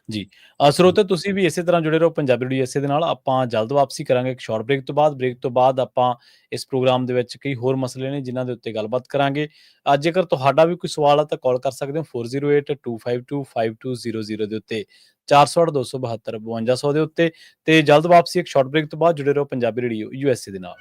ਜੀ। ਸਰੋਤੇ ਤੁਸੀਂ ਵੀ ਇਸੇ ਤਰ੍ਹਾਂ ਜੁੜੇ ਰਹੋ ਪੰਜਾਬੀ ਰੇਡੀਓ USA ਦੇ ਨਾਲ। ਆਪਾਂ ਜਲਦ ਵਾਪਸੀ ਕਰਾਂਗੇ ਇੱਕ ਸ਼ਾਰਟ ਬ੍ਰੇਕ ਤੋਂ ਬਾਅਦ। ਬ੍ਰੇਕ ਤੋਂ ਬਾਅਦ ਆਪਾਂ ਇਸ ਪ੍ਰੋਗਰਾਮ ਦੇ ਵਿੱਚ ਕਈ ਹੋਰ ਮਸਲੇ ਨੇ ਜਿਨ੍ਹਾਂ ਦੇ ਉੱਤੇ ਗੱਲਬਾਤ ਕਰਾਂਗੇ। ਜੇਕਰ ਤੁਹਾਡਾ ਵੀ ਕੋਈ ਸਵਾਲ ਆ ਤਾਂ ਕਾਲ ਕਰ ਸਕਦੇ ਹੋ 4082525200 ਦੇ ਉੱਤੇ 408272 5200 ਦੇ ਉੱਤੇ ਤੇ ਜਲਦ ਵਾਪਸੀ ਇੱਕ ਸ਼ਾਰਟ ਬ੍ਰੇਕ ਤੋਂ ਬਾਅਦ ਜੁੜੇ ਰਹੋ ਪੰਜਾਬੀ ਰੇਡੀਓ USA ਦੇ ਨਾਲ।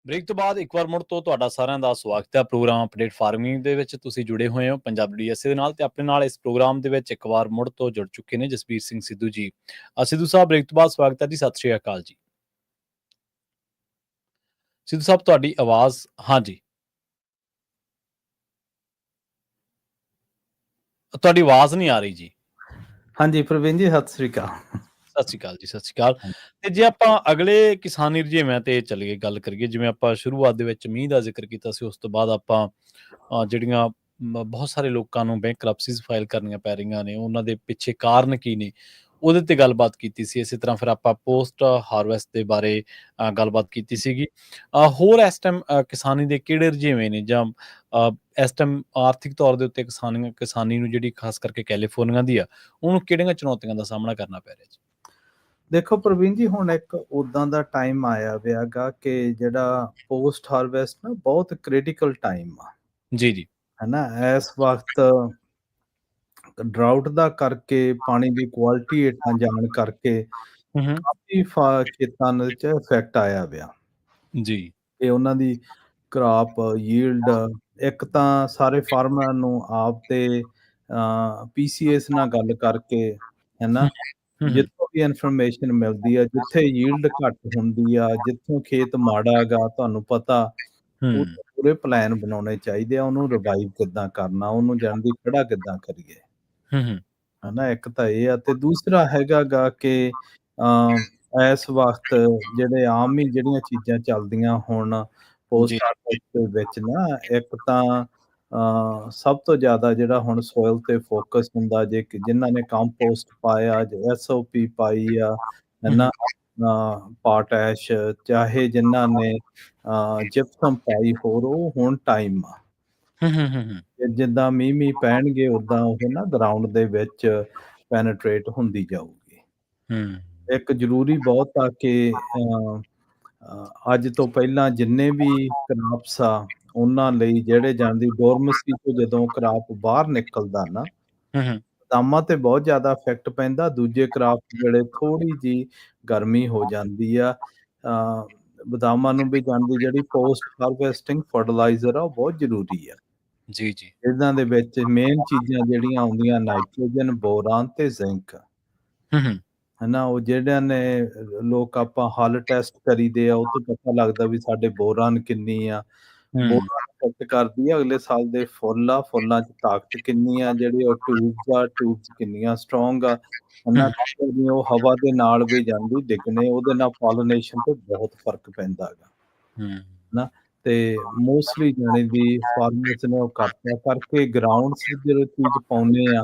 ਬ੍ਰੇਕ ਤੋਂ ਬਾਅਦ ਇੱਕ ਵਾਰ ਮੁੜ ਤੋਂ ਤੁਹਾਡਾ ਸਾਰਿਆਂ ਦਾ ਸਵਾਗਤ ਹੈ ਪ੍ਰੋਗਰਾਮ ਅਪਡੇਟ ਫਾਰਮਿੰਗ ਦੇ ਵਿੱਚ। ਤੁਸੀਂ ਜੁੜੇ ਹੋਏ ਹੋ ਪੰਜਾਬ ਡੀਐਸਏ ਦੇ ਨਾਲ ਤੇ ਆਪਣੇ ਨਾਲ ਇਸ ਪ੍ਰੋਗਰਾਮ ਦੇ ਵਿੱਚ ਇੱਕ ਵਾਰ ਮੁੜ ਤੋਂ ਜੁੜ ਚੁੱਕੇ ਨੇ ਜਸਬੀਰ ਸਿੰਘ ਸਿੱਧੂ ਜੀ। ਸਿੱਧੂ ਸਾਹਿਬ, ਬ੍ਰੇਕ ਤੋਂ ਬਾਅਦ ਸਵਾਗਤ ਹੈ ਜੀ। ਸਤਿ ਸ਼੍ਰੀ ਅਕਾਲ ਜੀ। ਸਿੱਧੂ ਸਾਹਿਬ, ਤੁਹਾਡੀ ਆਵਾਜ਼। ਹਾਂਜੀ, ਤੁਹਾਡੀ ਆਵਾਜ਼ ਨਹੀਂ ਆ ਰਹੀ ਜੀ। ਹਾਂਜੀ ਪ੍ਰਵੀਨ ਜੀ, ਸਤਿ ਸ੍ਰੀ ਅਕਾਲ। ਸਤਿ ਸ਼੍ਰੀ ਅਕਾਲ ਜੀ, ਸਤਿ ਸ਼੍ਰੀ ਅਕਾਲ। ਤੇ ਜੇ ਆਪਾਂ ਅਗਲੇ ਕਿਸਾਨੀ ਰੁਝੇਵਿਆਂ ਤੇ ਚੱਲੀਏ, ਗੱਲ ਕਰੀਏ, ਜਿਵੇਂ ਆਪਾਂ ਸ਼ੁਰੂਆਤ ਦੇ ਵਿੱਚ ਮੀਂਹ ਦਾ ਜ਼ਿਕਰ ਕੀਤਾ ਸੀ, ਉਸ ਤੋਂ ਬਾਅਦ ਆਪਾਂ ਜਿਹੜੀਆਂ ਬਹੁਤ ਸਾਰੇ ਲੋਕਾਂ ਨੂੰ ਬੈਂਕਰਪਸੀਜ਼ ਫਾਈਲ ਕਰਨੀਆਂ ਪੈ ਰਹੀਆਂ ਨੇ, ਉਹਨਾਂ ਦੇ ਪਿੱਛੇ ਕਾਰਨ ਕੀ ਨੇ, ਉਹਦੇ ਤੇ ਗੱਲਬਾਤ ਕੀਤੀ ਸੀ। ਇਸੇ ਤਰ੍ਹਾਂ ਫਿਰ ਆਪਾਂ ਪੋਸਟ ਹਾਰਵੈਸਟ ਦੇ ਬਾਰੇ ਗੱਲਬਾਤ ਕੀਤੀ ਸੀਗੀ। ਹੋਰ ਇਸ ਟਾਈਮ ਕਿਸਾਨੀ ਦੇ ਕਿਹੜੇ ਰੁਝੇਵੇਂ ਨੇ, ਜਾਂ ਇਸ ਟਾਈਮ ਆਰਥਿਕ ਤੌਰ ਦੇ ਉੱਤੇ ਕਿਸਾਨੀ ਨੂੰ, ਜਿਹੜੀ ਖਾਸ ਕਰਕੇ ਕੈਲੀਫੋਰਨੀਆ ਦੀ ਆ, ਉਹਨੂੰ ਕਿਹੜੀਆਂ ਚੁਣੌਤੀਆਂ ਦਾ ਸਾਹਮਣਾ ਕਰਨਾ ਪੈ ਰਿਹਾ ਜੀ? ਦੇਖੋ ਪ੍ਰਵੀਨ ਜੀ, ਹੁਣ ਇੱਕ ਉਦਾਂ ਦਾ ਟਾਈਮ ਆਇਆ ਵਿਆਗਾ ਕਿ ਜਿਹੜਾ ਪੋਸਟ ਹਾਰਵੈਸਟ ਨਾ ਬਹੁਤ ਕ੍ਰਿਟੀਕਲ ਟਾਈਮ ਆ। ਜੀ ਜੀ। ਹਨਾ, ਇਸ ਵਕਤ ਡਰਾਊਟ ਦਾ ਕਰਕੇ, ਪਾਣੀ ਦੀ ਕੁਆਲਿਟੀ ਹੇਠਾਂ ਜਾਣ ਕਰਕੇ ਕਾਫੀ ਖੇਤਾਂ ਦੇ ਵਿੱਚ ਇਫੈਕਟ ਆਇਆ ਪਿਆ ਜੀ। ਕਿ ਉਹਨਾਂ ਦੀ ਕ੍ਰਾਪ ਯੀਲਡ, ਇੱਕ ਤਾਂ ਸਾਰੇ ਫਾਰਮਰਾਂ ਨੂੰ ਆਪ ਤੇ ਪੀਸੀਐਸ ਨਾਲ ਗੱਲ ਕਰਕੇ, ਹੈਨਾ, ਜਿੱਥੋਂ ਵੀ ਇਨਫੋਰਮੇਸ਼ਨ ਮਿਲਦੀ ਆ, ਜਿੱਥੇ ਯੀਲਡ ਘੱਟ ਹੁੰਦੀ ਆ, ਜਿੱਥੋਂ ਖੇਤ ਮਾੜਾ ਗਾ, ਤੁਹਾਨੂੰ ਪਤਾ, ਉਹ ਪੂਰੇ ਪਲਾਨ ਬਣਾਉਣੇ ਚਾਹੀਦੇ ਆ। ਉਹਨੂੰ ਰਿਵਾਈਵ ਕਿੱਦਾਂ ਕਰਨਾ, ਉਹਨੂੰ ਜਲਦੀ ਖੜਾ ਕਿੱਦਾਂ ਕਰੀਏ, ਹਨਾ। ਇੱਕ ਤਾਂ ਇਹ ਆ, ਤੇ ਦੂਸਰਾ ਹੈਗਾ ਗਾ ਕਿ ਇਸ ਵਕਤ ਜਿਹੜੇ ਆਮ ਹੀ ਜਿਹੜੀਆਂ ਚੀਜ਼ਾਂ ਚੱਲਦੀਆਂ ਹੁਣ ਪੋਸਟ ਹਾਰਵੈਸਟ ਦੇ ਵਿੱਚ ਨਾ, ਇੱਕ ਤਾਂ ਸਭ ਤੋਂ ਜ਼ਿਆਦਾ ਜਿਹੜਾ ਹੁਣ ਸੋਇਲ ਤੇ ਫੋਕਸ ਹੁੰਦਾ, ਜੇ ਜਿਨ੍ਹਾਂ ਨੇ ਕੰਪੋਸਟ ਪਾਇਆ, ਐਸਓਪੀ ਪਾਈ ਆ, ਹਨਾ, ਪੋਟੈਸ਼, ਚਾਹੇ ਜਿਨ੍ਹਾਂ ਨੇ ਜਿਪਸਮ ਪਾਈ, ਹੋਰ ਉਹ ਹੁਣ ਟਾਈਮ ਆ। ਜਿੱਦਾਂ ਮੀਂਹ ਪੈਣਗੇ, ਉਦਾਂ ਉਹ ਨਾ ਗਰਾਊਂਡ ਦੇ ਵਿੱਚ ਪੈਨੇਟ੍ਰੇਟ ਹੁੰਦੀ ਜਾਊਗੀ। ਇੱਕ ਜ਼ਰੂਰੀ ਬਹੁਤ ਆ ਕਿ ਅੱਜ ਤੋਂ ਪਹਿਲਾਂ ਜਿੰਨੇ ਵੀ ਕ੍ਰਾਪਸ ਆ, ਉਹਨਾਂ ਲਈ ਜਿਹੜੇ ਜਾਂਦੀ ਡੋਰਮਸੀ ਤੋਂ ਜਦੋਂ ਕ੍ਰਾਪ ਬਾਹਰ ਨਿਕਲਦਾ ਨਾ, ਬਦਾਮਾਂ ਤੇ ਬਹੁਤ ਜ਼ਿਆਦਾ ਇਫੈਕਟ ਪੈਂਦਾ। ਦੂਜੇ ਕ੍ਰਾਪ ਵੇਲੇ ਥੋੜੀ ਜੀ ਗਰਮੀ ਹੋ ਜਾਂਦੀ ਆ। ਬਦਾਮਾਂ ਨੂੰ ਵੀ ਜਾਂਦੀ ਜਿਹੜੀ ਪੋਸਟ ਹਾਰਵੈਸਟਿੰਗ ਫਰਟੀਲਾਈਜ਼ਰ ਆ, ਉਹ ਬਹੁਤ ਜ਼ਰੂਰੀ ਆ। ਜੀ ਜੀ। ਇਹਨਾਂ ਦੇ ਵਿੱਚ ਮੇਨ ਚੀਜ਼ਾਂ ਜਿਹੜੀਆਂ ਆਉਂਦੀਆਂ, ਨਾਈਟ੍ਰੋਜਨ, ਬੋਰਾਨ ਤੇ ਜ਼ਿੰਕ, ਹਨਾ। ਉਹ ਜਿਹੜਿਆਂ ਨੇ ਲੋਕ ਆਪਾਂ ਹਲ ਟੈਸਟ ਕਰੀਦੇ ਆ, ਉਹ ਤੋਂ ਪਤਾ ਲੱਗਦਾ ਵੀ ਸਾਡੇ ਬੋਰਾਨ ਕਿੰਨੀ ਆ। ਬੋਰਾਨ ਇਫੈਕਟ ਕਰਦੀ ਆ ਅਗਲੇ ਸਾਲ ਦੇ ਫੁੱਲ ਆ, ਫੁੱਲਾਂ 'ਚ ਤਾਕਤ ਕਿੰਨੀ ਆ, ਜਿਹੜੇ ਉਹ ਟਿਊਬਸ ਕਿੰਨੀਆਂ ਸਟਰੋਂਗ ਆ, ਹਨਾ। ਉਹ ਹਵਾ ਦੇ ਨਾਲ ਵੀ ਜਾਂਦੀ ਡਿੱਗਣੇ, ਉਹਦੇ ਨਾਲ ਪੋਲੀਨੇਸ਼ਨ ਤੇ ਬਹੁਤ ਫਰਕ ਪੈਂਦਾ ਗਾ, ਹਨਾ। ਤੇ ਮੋਸਟਲੀ ਜਾਣੇ ਦੀ ਫਾਰਮਰਸ ਨੇ ਉਹ ਕਰਤਾ ਕਰਕੇ ਗਰਾਊਂਡਸ ਜਦੋਂ ਚੀਜ਼ ਪਾਉਂਦੇ ਆ,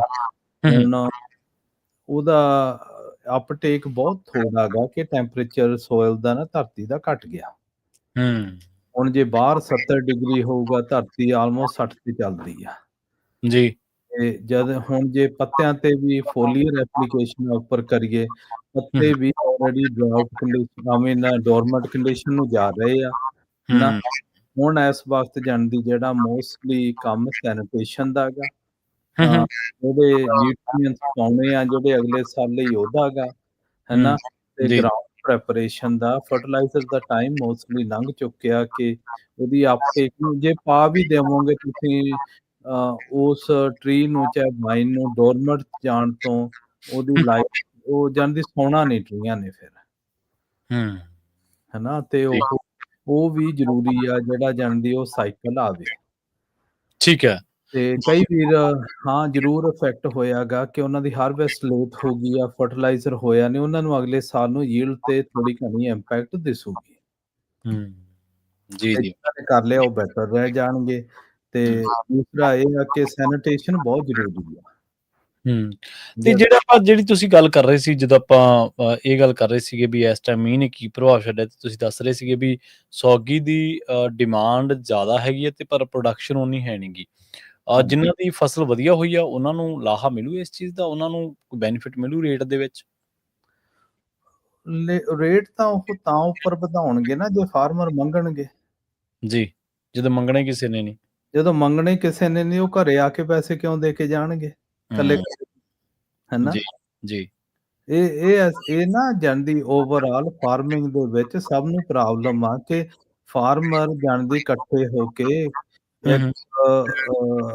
ਹੁਣ ਉਹਦਾ ਅਪਟੇਕ ਬਹੁਤ ਥੋੜਾ ਗਾ ਕਿ ਟੈਂਪਰੇਚਰ ਸੋਇਲ ਦਾ ਨਾ, ਧਰਤੀ ਦਾ ਘਟ ਗਿਆ। ਹੁਣ ਜੇ ਬਾਹਰ 70 ਡਿਗਰੀ ਹੋਊਗਾ, ਧਰਤੀ ਆਲਮੋਸਟ 60 ਤੇ ਚੱਲਦੀ ਆ ਜੀ। ਤੇ ਜਦ ਹੁਣ ਜੇ ਪੱਤਿਆਂ ਤੇ ਵੀ ਫੋਲੀਅਰ ਐਪਲੀਕੇਸ਼ਨ ਉੱਪਰ ਕਰੀਏ, ਪੱਤੇ ਵੀ ਆਲਰੇਡੀ ਡਰਾਊਟ ਕੰਡੀਸ਼ਨ, ਆਈ ਮੀਨ ਡੋਰਮੈਂਟ ਕੰਡੀਸ਼ਨ ਨੂੰ ਜਾ ਰਹੇ ਆ, ਹਨਾ। ਹੁਣ ਇਸ ਵਕਤ ਜਾਣਦੀ ਜਿਹੜਾ ਮੋਸਟਲੀ ਕੰਮ ਸੈਨੀਟੇਸ਼ਨ ਦਾ ਗਾ, ਉਹਦੇ ਨਿਊਟ੍ਰੀਐਂਟਸ ਪਾਉਣੇ ਆ ਜਿਹੜੇ ਅਗਲੇ ਸਾਲ ਲਈ, ਉਹਦਾ ਗਾ, ਹਨਾ। ਤੇ ਗਰਾਊਂਡ ਪ੍ਰੈਪਰੇਸ਼ਨ ਦਾ, ਫਰਟੀਲਾਈਜ਼ਰ ਦਾ ਟਾਈਮ ਮੋਸਟਲੀ ਲੰਘ ਚੁੱਕਿਆ ਕਿ ਉਹਦੀ ਅਪਟੇਕ ਨੂੰ ਜੇ ਪਾ ਵੀ ਦੇਵੋਗੇ ਤੁਸੀਂ, ਉਸ ਟਰੀ ਨੂੰ, ਚਾਹੇ ਵਾਈਨ ਨੂੰ, ਡੋਰਮੈਂਟ ਜਾਣ ਤੋਂ ਉਹਦੀ ਲਾਈਫ, ਉਹ ਜਾਂਦੀ ਸੌਣਾ ਨਹੀਂ ਟਰੀਆਂ ਨੇ ਫਿਰ, ਹਨਾ। ਤੇ ਉਹ ਵੀ ਜ਼ਰੂਰੀ ਆ ਜਿਹੜਾ ਜਾਂਦੀ ਉਹ ਸਾਈਕਲ ਆਵੇ। ਠੀਕ ਹੈ। ਤੇ ਕਈ ਵੀਰ ਹਾਂ ਜ਼ਰੂਰ ਇਫੈਕਟ ਹੋਇਆਗਾ ਕਿ ਉਹਨਾਂ ਦੀ ਹਾਰਵੈਸਟ ਲੇਟ ਹੋ ਗਈ ਆ, ਫਰਟੀਲਾਈਜ਼ਰ ਹੋਇਆ ਨਹੀਂ, ਉਹਨਾਂ ਨੂੰ ਅਗਲੇ ਸਾਲ ਨੂੰ ਯੀਲਡ ਤੇ ਥੋੜੀ ਘਣੀ ਇੰਪੈਕਟ ਦਿਸੂਗੀ। ਜੀ ਜੀ। ਜਿਹਨਾਂ ਨੇ ਕਰ ਲਿਆ ਉਹ ਬੈਟਰ ਰਹਿ ਜਾਣਗੇ। ਤੇ ਦੂਸਰਾ ਇਹ ਆ ਕਿ ਸੈਨੀਟੇਸ਼ਨ ਬਹੁਤ ਜ਼ਰੂਰੀ ਆ। ਤੇ ਜਿਹੜੀ ਤੁਸੀਂ ਗੱਲ ਕਰ ਰਹੇ ਸੀ, ਜਦੋਂ ਆਪਾਂ ਇਹ ਗੱਲ ਕਰ ਰਹੇ ਸੀਗੇ ਵੀ ਇਸ ਟਾਈਮ ਮੀਂਹ ਨੇ ਕੀ ਪ੍ਰਭਾਵ ਛੱਡਿਆ, ਤੇ ਤੁਸੀਂ ਦੱਸ ਰਹੇ ਸੀਗੇ ਵੀ ਸੌਗੀ ਦੀ ਡਿਮਾਂਡ ਜ਼ਿਆਦਾ ਹੈਗੀ ਹੈ ਤੇ ਪਰ ਪ੍ਰੋਡਕਸ਼ਨ ਉਨੀ ਹੈ ਨੀ ਗੀ। ਜਿਨ੍ਹਾਂ ਦੀ ਫਸਲ ਵਧੀਆ ਹੋਈ ਆ, ਉਹਨਾਂ ਨੂੰ ਲਾਹਾ ਮਿਲੂ ਇਸ ਚੀਜ਼ ਦਾ, ਉਹਨਾਂ ਨੂੰ ਬੈਨੀਫਿਟ ਮਿਲੂ ਰੇਟ ਦੇ ਵਿੱਚ? ਰੇਟ ਤਾਂ ਉਹ ਤਾਂ ਉੱਪਰ ਵਧਾਉਣਗੇ ਨਾ ਜੇ ਫਾਰਮਰ ਮੰਗਣਗੇ। ਜੀ, ਜਦੋਂ ਮੰਗਣੇ ਕਿਸੇ ਨੇ ਨਹੀਂ। ਜਦੋਂ ਮੰਗਣੇ ਕਿਸੇ ਨੇ ਨਹੀਂ, ਉਹ ਘਰੇ ਆ ਕੇ ਪੈਸੇ ਕਿਉਂ ਦੇ ਕੇ ਜਾਣਗੇ ਕੱਲੇ, ਹਨਾ। ਜੀ ਜੀ। ਇਹ ਨਾ ਜਾਂਦੀ ਓਵਰਆਲ ਫਾਰਮਿੰਗ ਦੇ ਵਿੱਚ ਸਭ ਨੂੰ ਪ੍ਰੋਬਲਮ ਆ ਕਿ ਫਾਰਮਰ ਜਾਂਦੀ ਇਕੱਠੇ ਹੋ ਕੇ ਹੂੰ, ਇੱਕ ਹੂੰ।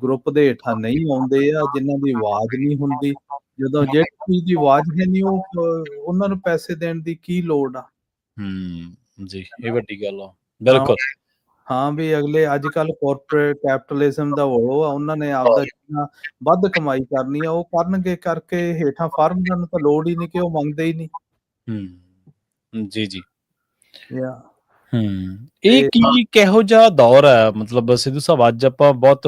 ਗਰੁੱਪ ਦੇ ਹੇਠਾਂ ਨਹੀਂ ਆਉਂਦੇ ਆ, ਜਿਨ੍ਹਾਂ ਦੀ ਆਵਾਜ਼ ਨਹੀਂ ਹੁੰਦੀ। ਜਦੋਂ ਜਿਹੜੀ ਚੀਜ਼ ਦੀ ਆਵਾਜ਼ ਹੈ ਨਹੀਂ, ਉਹਨਾਂ ਨੂੰ ਪੈਸੇ ਦੇਣ ਦੀ ਕੀ ਲੋੜ ਆ? ਜੀ, ਇਹ ਵੱਡੀ ਗੱਲ ਆ। ਹਾਂ, ਬਿਲਕੁਲ। ਹਾਂ ਵੀ ਅਗਲੇ ਅੱਜ-ਕੱਲ੍ਹ ਕਾਰਪੋਰੇਟ ਕੈਪੀਟਲਿਜ਼ਮ ਦਾ ਉਹ ਆ, ਉਹਨਾਂ ਨੇ ਆਪਦਾ ਜਿੰਨਾ ਵੱਧ ਕਮਾਈ ਕਰਨੀ ਆ, ਉਹ ਕਰਨਗੇ, ਕਰਕੇ ਹੇਠਾਂ ਫਾਰਮਰਾਂ ਨੂੰ ਤਾਂ ਲੋੜ ਹੀ ਨਹੀਂ, ਕਿ ਉਹ ਮੰਗਦੇ ਹੀ ਨਹੀਂ। ਜੀ, ਜੀ। ਯਾ ਇਹ ਤੇ ਕਿਹੋ ਜਿਹਾ ਦੌਰ ਹੈ? ਮਤਲਬ ਸਿੱਧੂ ਸਾਹਿਬ, ਅੱਜ ਆਪਾਂ ਬਹੁਤ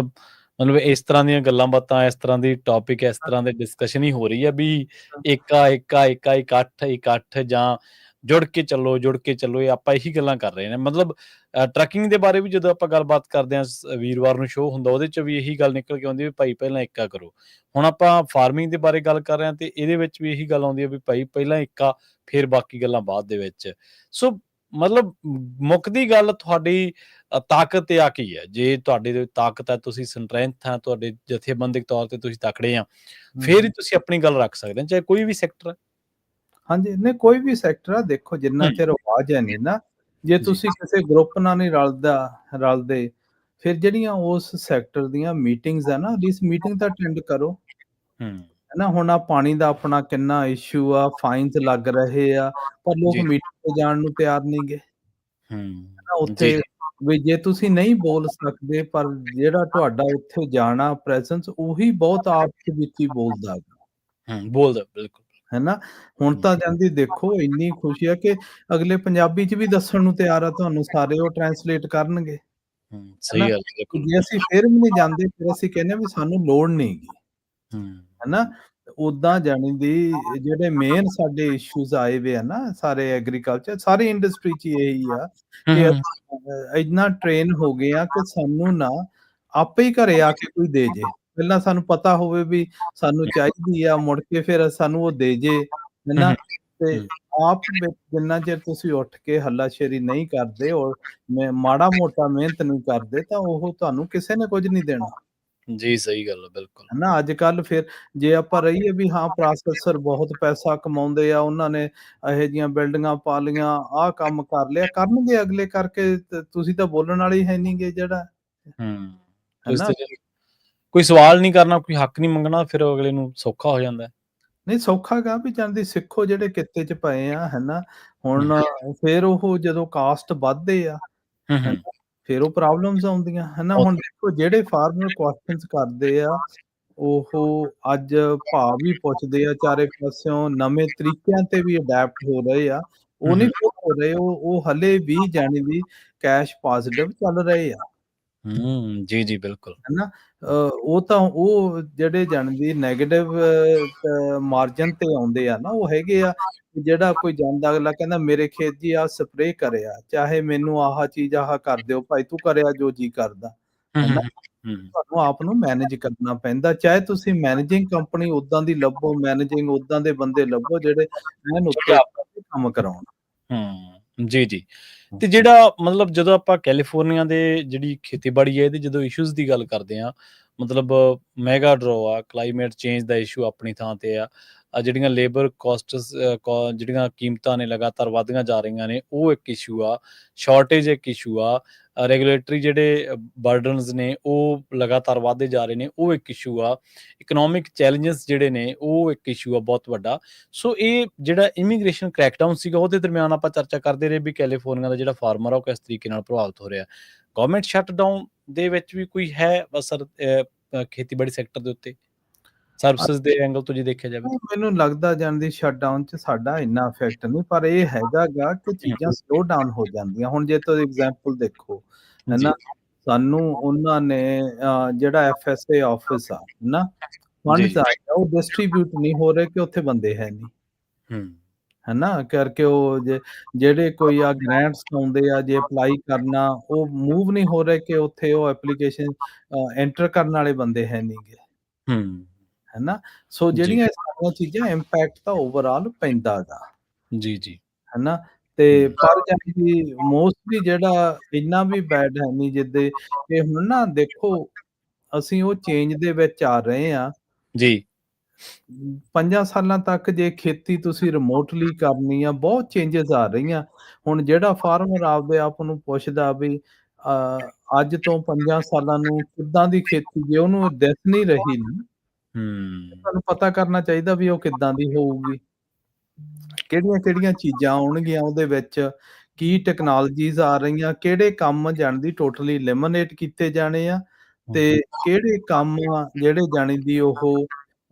ਮਤਲਬ ਇਸ ਤਰ੍ਹਾਂ ਦੀਆਂ ਗੱਲਾਂ ਬਾਤਾਂ, ਇਸ ਤਰ੍ਹਾਂ ਦੀ ਟੌਪਿਕ, ਇਸ ਤਰ੍ਹਾਂ ਦੇ ਡਿਸਕਸ਼ਨ ਹੀ ਹੋ ਰਹੀ ਹੈ ਵੀ ਇਕੱਠ ਜਾਂ ਜੁੜ ਕੇ ਚੱਲੋ, ਇਹ ਆਪਾਂ ਇਹੀ ਗੱਲਾਂ ਕਰ ਰਹੇ ਨੇ। ਮਤਲਬ ਟਰੱਕਿੰਗ ਦੇ ਬਾਰੇ ਵੀ ਜਦੋਂ ਆਪਾਂ ਗੱਲਬਾਤ ਕਰਦੇ ਹਾਂ, ਵੀਰਵਾਰ ਨੂੰ ਸ਼ੋਅ ਹੁੰਦਾ, ਉਹਦੇ 'ਚ ਵੀ ਇਹੀ ਗੱਲ ਨਿਕਲ ਕੇ ਆਉਂਦੀ ਵੀ ਭਾਈ ਪਹਿਲਾਂ ਏਕਾ ਕਰੋ। ਹੁਣ ਆਪਾਂ ਫਾਰਮਿੰਗ ਦੇ ਬਾਰੇ ਗੱਲ ਕਰ ਰਹੇ ਹਾਂ, ਤੇ ਇਹਦੇ ਵਿੱਚ ਵੀ ਇਹੀ ਗੱਲ ਆਉਂਦੀ ਹੈ ਵੀ ਭਾਈ ਪਹਿਲਾਂ ਏਕਾ, ਫਿਰ ਬਾਕੀ ਗੱਲਾਂ ਬਾਅਦ ਦੇ ਵਿੱਚ। ਸੋ ਮਤਲਬ ਮੁੱਕਦੀ ਗੱਲ ਤੁਹਾਡੀ ਤਾਕਤ ਆ ਕੀ ਹੈ? ਜੇ ਤੁਹਾਡੇ ਤਾਕਤ ਹੈ, ਤੁਸੀਂ ਸਟਰੈਂਥ ਆ, ਤੁਹਾਡੇ ਜਥੇਬੰਦਕ ਤੌਰ ਤੇ ਤੁਸੀਂ ਤਕੜੇ ਆ, ਫਿਰ ਹੀ ਤੁਸੀਂ ਆਪਣੀ ਗੱਲ ਰੱਖ ਸਕਦੇ ਹੋ, ਚਾਹੇ ਕੋਈ ਵੀ ਸੈਕਟਰ ਹੈ। ਹਾਂਜੀ, ਨਹੀਂ ਕੋਈ ਵੀ ਸੈਕਟਰ ਆ, ਦੇਖੋ ਜਿੰਨਾ ਚਿਰ ਆਵਾਜ਼ ਹੈ ਨਹੀਂ ਨਾ, ਜੇ ਜੀ। ਤੁਸੀਂ ਕਿਸੇ ਗਰੁੱਪ ਨਾਲ ਨਹੀਂ ਰਲਦੇ, ਫਿਰ ਜਿਹੜੀਆਂ ਉਸ ਸੈਕਟਰ ਦੀਆਂ ਮੀਟਿੰਗਸ ਆ ਨਾ, ਐਟਲੀਸਟ ਮੀਟਿੰਗ ਤਾਂ ਅਟੈਂਡ ਕਰੋ। ਹੂੰ। ਹੈਨਾ, ਹੁਣ ਆ ਪਾਣੀ ਦਾ ਆਪਣਾ ਕਿੰਨਾ ਇਸ਼ੂ ਆ, ਫਾਈਨਸ ਲੱਗ ਰਹੇ ਆ, ਪਰ ਲੋਕ ਜੀ। ਮੀਟਿੰਗ ਤੇ ਜਾਣ ਨੂੰ ਤਿਆਰ ਨਹੀਂਗੇ। ਹੈਨਾ, ਜੀ, ਉੱਥੇ ਜੀ। ਵੀ ਜੇ ਤੁਸੀਂ ਨਹੀਂ ਬੋਲ ਸਕਦੇ, ਪਰ ਜਿਹੜਾ ਤੁਹਾਡਾ ਉੱਥੇ ਜਾਣਾ ਪ੍ਰੈਜ਼ੈਂਸ, ਉਹੀ ਬਹੁਤ ਆਪਸ ਵਿੱਚ ਹੀ ਬੋਲਦਾ ਗਾ। ਬੋਲਦਾ ਬਿਲਕੁਲ। ਹੈਨਾ, ਹੁਣ ਤਾਂ ਜਾਂਦੀ ਦੇਖੋ ਇੰਨੀ ਖੁਸ਼ੀ ਆ ਕਿ ਅਗਲੇ ਪੰਜਾਬੀ 'ਚ ਵੀ ਦੱਸਣ ਨੂੰ ਤਿਆਰ ਆ ਤੁਹਾਨੂੰ, ਸਾਰੇ ਉਹ ਟਰਾਂਸਲੇਟ ਕਰਨਗੇ। ਹੈਨਾ, ਸਹੀ ਗੱਲ, ਬਿਲਕੁਲ। ਜੇ ਅਸੀਂ ਫਿਰ ਵੀ ਨਹੀਂ ਜਾਂਦੇ, ਫਿਰ ਅਸੀਂ ਕਹਿੰਦੇ ਆ ਵੀ ਸਾਨੂੰ ਲੋੜ ਨੀ ਗੀ। ਹੈਨਾ, ਓਦਾਂ ਜਾਣੀ ਦੀ ਜਿਹੜੇ ਮੇਨ ਸਾਡੇ ਇਸ਼ੂਜ਼ ਆਏ ਵੇ ਆ ਨਾ, ਸਾਰੇ ਐਗਰੀਕਲਚਰ, ਸਾਰੀ ਇੰਡਸਟਰੀ 'ਚ ਇਹੀ ਆ ਕਿ ਅਸੀਂ ਇੰਨਾ ਟ੍ਰੇਨ ਹੋ ਗਏ ਆ ਕਿ ਸਾਨੂੰ ਨਾ ਆਪੇ ਹੀ ਘਰੇ ਆ ਕੇ ਕੋਈ ਦੇ ਜੇ। ਪਹਿਲਾਂ ਸਾਨੂੰ ਪਤਾ ਹੋਵੇ ਵੀ ਸਾਨੂੰ ਚਾਹੀਦੀ ਆ, ਮੁੜ ਕੇ ਫਿਰ ਸਾਨੂੰ ਉਹ ਦੇ ਜੇ, ਹੈਨਾ। ਤੇ ਆਪ ਵਿੱਚ ਜਿੰਨਾ ਚਿਰ ਤੁਸੀਂ ਉੱਠ ਕੇ ਹੱਲਾਸ਼ੇਰੀ ਨਹੀਂ ਕਰਦੇ ਔਰ ਮਾੜਾ-ਮੋਟਾ ਮਿਹਨਤ ਨਹੀਂ ਕਰਦੇ, ਤਾਂ ਉਹ ਤੁਹਾਨੂੰ ਕਿਸੇ ਨੇ ਕੁਝ ਨਹੀਂ ਦੇਣਾ। ਜੀ, ਸਹੀ ਗੱਲ ਹੈ, ਬਿਲਕੁਲ। ਹੈਨਾ, ਅੱਜ-ਕੱਲ੍ਹ ਫਿਰ ਜੇ ਆਪਾਂ ਰਹੀਏ ਵੀ ਹਾਂ ਪ੍ਰੋਸੈਸਰ ਬਹੁਤ ਪੈਸਾ ਕਮਾਉਂਦੇ ਆ, ਉਹਨਾਂ ਨੇ ਇਹੋ ਜਿਹੀਆਂ ਬਿਲਡਿੰਗਾਂ ਪਾ ਲਈਆਂ, ਆਹ ਕੰਮ ਕਰ ਲਿਆ, ਕਰਨਗੇ ਅਗਲੇ, ਕਰਕੇ ਤੁਸੀਂ ਤਾਂ ਬੋਲਣ ਵਾਲੇ ਹੀ ਹੈ ਨਹੀਂਗੇ ਜਿਹੜਾ। ਤੁਸੀਂ ਹੈਨਾ, ਤੇ ਕੋਈ ਸਵਾਲ ਨਹੀਂ ਕਰਨਾ, ਕੋਈ ਹੱਕ ਨਹੀਂ ਮੰਗਣਾ, ਫਿਰ ਅਗਲੇ ਨੂੰ ਸੌਖਾ ਹੋ ਜਾਂਦਾ। ਨਹੀਂ ਸੌਖਾ ਗਾ ਵੀ ਜਾਂਦੀ ਸਿੱਖੋ ਜਿਹੜੇ ਕਿੱਤੇ 'ਚ ਪਏ ਆ, ਹੈਨਾ। ਹੁਣ ਫਿਰ ਉਹ ਜਦੋਂ ਕਾਸਟ ਵੱਧਦੇ ਆ, ਹੈਨਾ, ਫਿਰ ਉਹ ਪ੍ਰੋਬਲਮਸ ਆਉਂਦੀਆਂ, ਹੈਨਾ। ਹੁਣ ਦੇਖੋ ਜਿਹੜੇ ਫਾਰਮਰ ਕੁਐਸਚਨਸ ਕਰਦੇ ਆ, ਉਹ ਅੱਜ ਭਾਅ ਵੀ ਪੁੱਛਦੇ ਆ ਚਾਰੇ ਪਾਸਿਓਂ, ਨਵੇਂ ਤਰੀਕਿਆਂ ਤੇ ਵੀ ਅਡੈਪਟ ਹੋ ਰਹੇ ਆ। ਉਹ ਨਹੀਂ ਫੇਲ ਹੋ ਰਹੇ, ਉਹ ਹਲੇ ਵੀ ਜਾਣੀ ਦੀ ਕੈਸ਼ ਪੋਜ਼ਿਟਿਵ ਚੱਲ ਰਹੇ ਆ। ਜੀ, ਜੀ, ਬਿਲਕੁਲ। ਹੈਨਾ, ਉਹ ਤਾਂ ਉਹ ਜਿਹੜੇ ਜਾਣੀ ਨੈਗੇਟਿਵ ਮਾਰਜਨ ਤੇ ਆਉਂਦੇ ਆ ਨਾ, ਉਹ ਹੈਗੇ ਆ, ਜਿਹੜਾ ਕੋਈ ਜਾਂਦਾ ਅਗਲਾ ਕਹਿੰਦਾ ਮੇਰੇ ਖੇਤ ਜੀ ਆਹ ਸਪਰੇਅ ਕਰਿਆ, ਚਾਹੇ ਮੈਨੂੰ ਆਹ ਚੀਜ਼ ਆਹ ਕਰ ਦਿਓ ਭਾਈ, ਤੂੰ ਕਰਿਆ ਜੋ ਜੀ ਕਰਦਾ। ਹੈਨਾ, ਤੁਹਾਨੂੰ ਆਪ ਨੂੰ ਮੈਨੇਜ ਕਰਨਾ ਪੈਂਦਾ, ਚਾਹੇ ਤੁਸੀਂ ਮੈਨੇਜਿੰਗ ਕੰਪਨੀ ਓਦਾਂ ਦੀ ਲੱਭੋ, ਮੈਨੇਜਿੰਗ ਓਦਾਂ ਦੇ ਬੰਦੇ ਲੱਭੋ ਜਿਹੜੇ ਐਨ ਉੱਤੇ ਕੰਮ ਕਰਾਉਣ। ਜੀ, ਜੀ। ਤੇ ਜਿਹੜਾ ਮਤਲਬ ਜਦੋਂ ਆਪਾਂ ਕੈਲੀਫੋਰਨੀਆ ਦੇ ਜਿਹੜੀ ਖੇਤੀਬਾੜੀ ਹੈ, ਇਹਦੇ ਜਦੋਂ ਇਸ਼ੂਜ਼ ਦੀ ਗੱਲ ਕਰਦੇ ਹਾਂ, ਮਤਲਬ ਮੈਗਾ ਡਰੋ ਆ, ਕਲਾਈਮੇਟ ਚੇਂਜ ਦਾ ਇਸ਼ੂ ਆਪਣੀ ਥਾਂ ਤੇ ਆ, ਜਿਹੜੀਆਂ ਲੇਬਰ ਕੋਸਟਸ, ਜਿਹੜੀਆਂ ਕੀਮਤਾਂ ਨੇ ਲਗਾਤਾਰ ਵੱਧਦੀਆਂ ਜਾ ਰਹੀਆਂ ਨੇ, ਉਹ ਇੱਕ ਇਸ਼ੂ ਆ, ਸ਼ਾਰਟੇਜ ਇੱਕ ਇਸ਼ੂ ਆ, ਰੈਗੂਲੇਟਰੀ ਜਿਹੜੇ ਬਰਡਨਸ ਨੇ ਉਹ ਲਗਾਤਾਰ ਵੱਧਦੇ ਜਾ ਰਹੇ ਨੇ, ਉਹ ਇੱਕ ਇਸ਼ੂ ਆ, ਇਕਨੋਮਿਕ ਚੈਲੰਜਸ ਜਿਹੜੇ ਨੇ ਉਹ ਇੱਕ ਇਸ਼ੂ ਆ ਬਹੁਤ ਵੱਡਾ। ਸੋ ਇਹ ਜਿਹੜਾ ਇਮੀਗ੍ਰੇਸ਼ਨ ਕ੍ਰੈਕਡਾਊਨ ਸੀਗਾ, ਉਹਦੇ ਦਰਮਿਆਨ ਆਪਾਂ ਚਰਚਾ ਕਰਦੇ ਰਹੇ ਵੀ ਕੈਲੀਫੋਰਨੀਆ ਦਾ ਜਿਹੜਾ ਫਾਰਮਰ ਆ ਉਹ ਕਿਸ ਤਰੀਕੇ ਨਾਲ ਪ੍ਰਭਾਵਿਤ ਹੋ ਰਿਹਾ। ਗਵਰਨਮੈਂਟ ਸ਼ਟਡਾਊਨ ਦੇ ਵਿੱਚ ਵੀ ਕੋਈ ਹੈ ਅਸਰ ਖੇਤੀਬਾੜੀ ਸੈਕਟਰ ਦੇ ਉੱਤੇ, ਸਰਵਿਸਿਜ਼ ਦੇ ਐਂਗਲ ਤੋਂ ਜੇ ਦੇਖਿਆ ਜਾਵੇ? ਮੈਨੂੰ ਲੱਗਦਾ ਜਾਂਦੀ ਸ਼ਟਡਾਊਨ 'ਚ ਸਾਡਾ ਇੰਨਾ ਇਫੈਕਟ ਨਹੀਂ, ਪਰ ਇਹ ਹੈਗਾ ਗਾ ਕਿ ਚੀਜ਼ਾਂ ਸਲੋ ਡਾਊਨ ਹੋ ਜਾਂਦੀਆਂ। ਹੁਣ ਜੇ ਤੁਸੀਂ ਐਗਜ਼ਾਮਪਲ ਦੇਖੋ, ਜੀ। ਹੈਨਾ, ਸਾਨੂੰ ਉਹਨਾਂ ਨੇ ਜਿਹੜਾ ਐਫਐਸਏ ਆਫਿਸ ਆ ਨਾ, ਜੀ, ਫੰਡਸ ਜੀ। ਆਏ ਆ, ਉਹ ਡਿਸਟ੍ਰੀਬਿਊਟ ਨਹੀਂ ਹੋ ਰਹੇ ਕਿ ਉੱਥੇ ਬੰਦੇ ਹੈ ਨਹੀਂ। ਹੂੰ। ਹੈਨਾ, ਕਰਕੇ ਉਹ ਜਿਹੜੇ ਕੋਈ ਆ ਗ੍ਰਾਂਟਸ ਆਉਂਦੇ ਆ, ਜੇ ਅਪਲਾਈ ਕਰਨਾ, ਉਹ ਮੂਵ ਨਹੀਂ ਹੋ ਰਹੇ ਕਿ ਉੱਥੇ ਉਹ ਐਪਲੀਕੇਸ਼ਨ ਐਂਟਰ ਕਰਨ ਵਾਲੇ ਬੰਦੇ ਹੈ ਨਹੀਂਗੇ। ਹੂੰ। ਹੈਨਾ, ਸੋ ਜੀ। ਜਿਹੜੀਆਂ ਇਹ ਸਾਰੀਆਂ ਚੀਜ਼ਾਂ ਇੰਪੈਕਟ ਤਾਂ ਓਵਰਆਲ ਪੈਂਦਾ ਗਾ। ਜੀ, ਜੀ। ਹੈਨਾ, ਤੇ ਪਰ ਜਾਣੀ ਕਿ ਮੋਸਟਲੀ ਜਿਹੜਾ ਇੰਨਾ ਵੀ ਬੈਡ ਹੈ ਨਹੀਂ, ਜਿੱਦੇ ਕਿ ਹੁਣ ਨਾ ਦੇਖੋ ਅਸੀਂ ਉਹ ਚੇਂਜ ਦੇ ਵਿੱਚ ਆ ਰਹੇ ਆ। ਜੀ। 5 ਸਾਲਾਂ ਤੱਕ ਜੇ ਖੇਤੀ ਤੁਸੀਂ ਰਿਮੋਟਲੀ ਕਰਨੀ ਆ, ਬਹੁਤ ਚੇਂਜਸ ਆ ਰਹੀਆਂ। ਹੁਣ ਜਿਹੜਾ ਫਾਰਮਰ ਆਪਦੇ ਆਪ ਨੂੰ ਪੁੱਛਦਾ ਵੀ ਅੱਜ ਤੋਂ 5 ਸਾਲਾਂ ਨੂੰ ਕਿੱਦਾਂ ਦੀ ਖੇਤੀ, ਜੇ ਉਹਨੂੰ ਦਿਸ ਨਹੀਂ ਰਹੀ ਨਾ, ਤੁਹਾਨੂੰ ਪਤਾ ਕਰਨਾ ਚਾਹੀਦਾ ਵੀ ਉਹ ਕਿੱਦਾਂ ਦੀ ਹੋਊਗੀ। ਕਿਹੜੀਆਂ-ਕਿਹੜੀਆਂ ਚੀਜ਼ਾਂ ਆਉਣਗੀਆਂ ਉਹਦੇ ਵਿੱਚ, ਕੀ ਟੈਕਨੋਲੋਜੀਜ਼ ਆ ਰਹੀਆਂ, ਕਿਹੜੇ ਕੰਮ ਜਾਣੀ ਟੋਟਲੀ ਐਲੀਮੀਨੇਟ ਕੀਤੇ ਜਾਣੇ ਆ, ਤੇ ਕਿਹੜੇ ਕੰਮ ਆ ਜਿਹੜੇ ਜਾਣੀ ਦੀ ਉਹ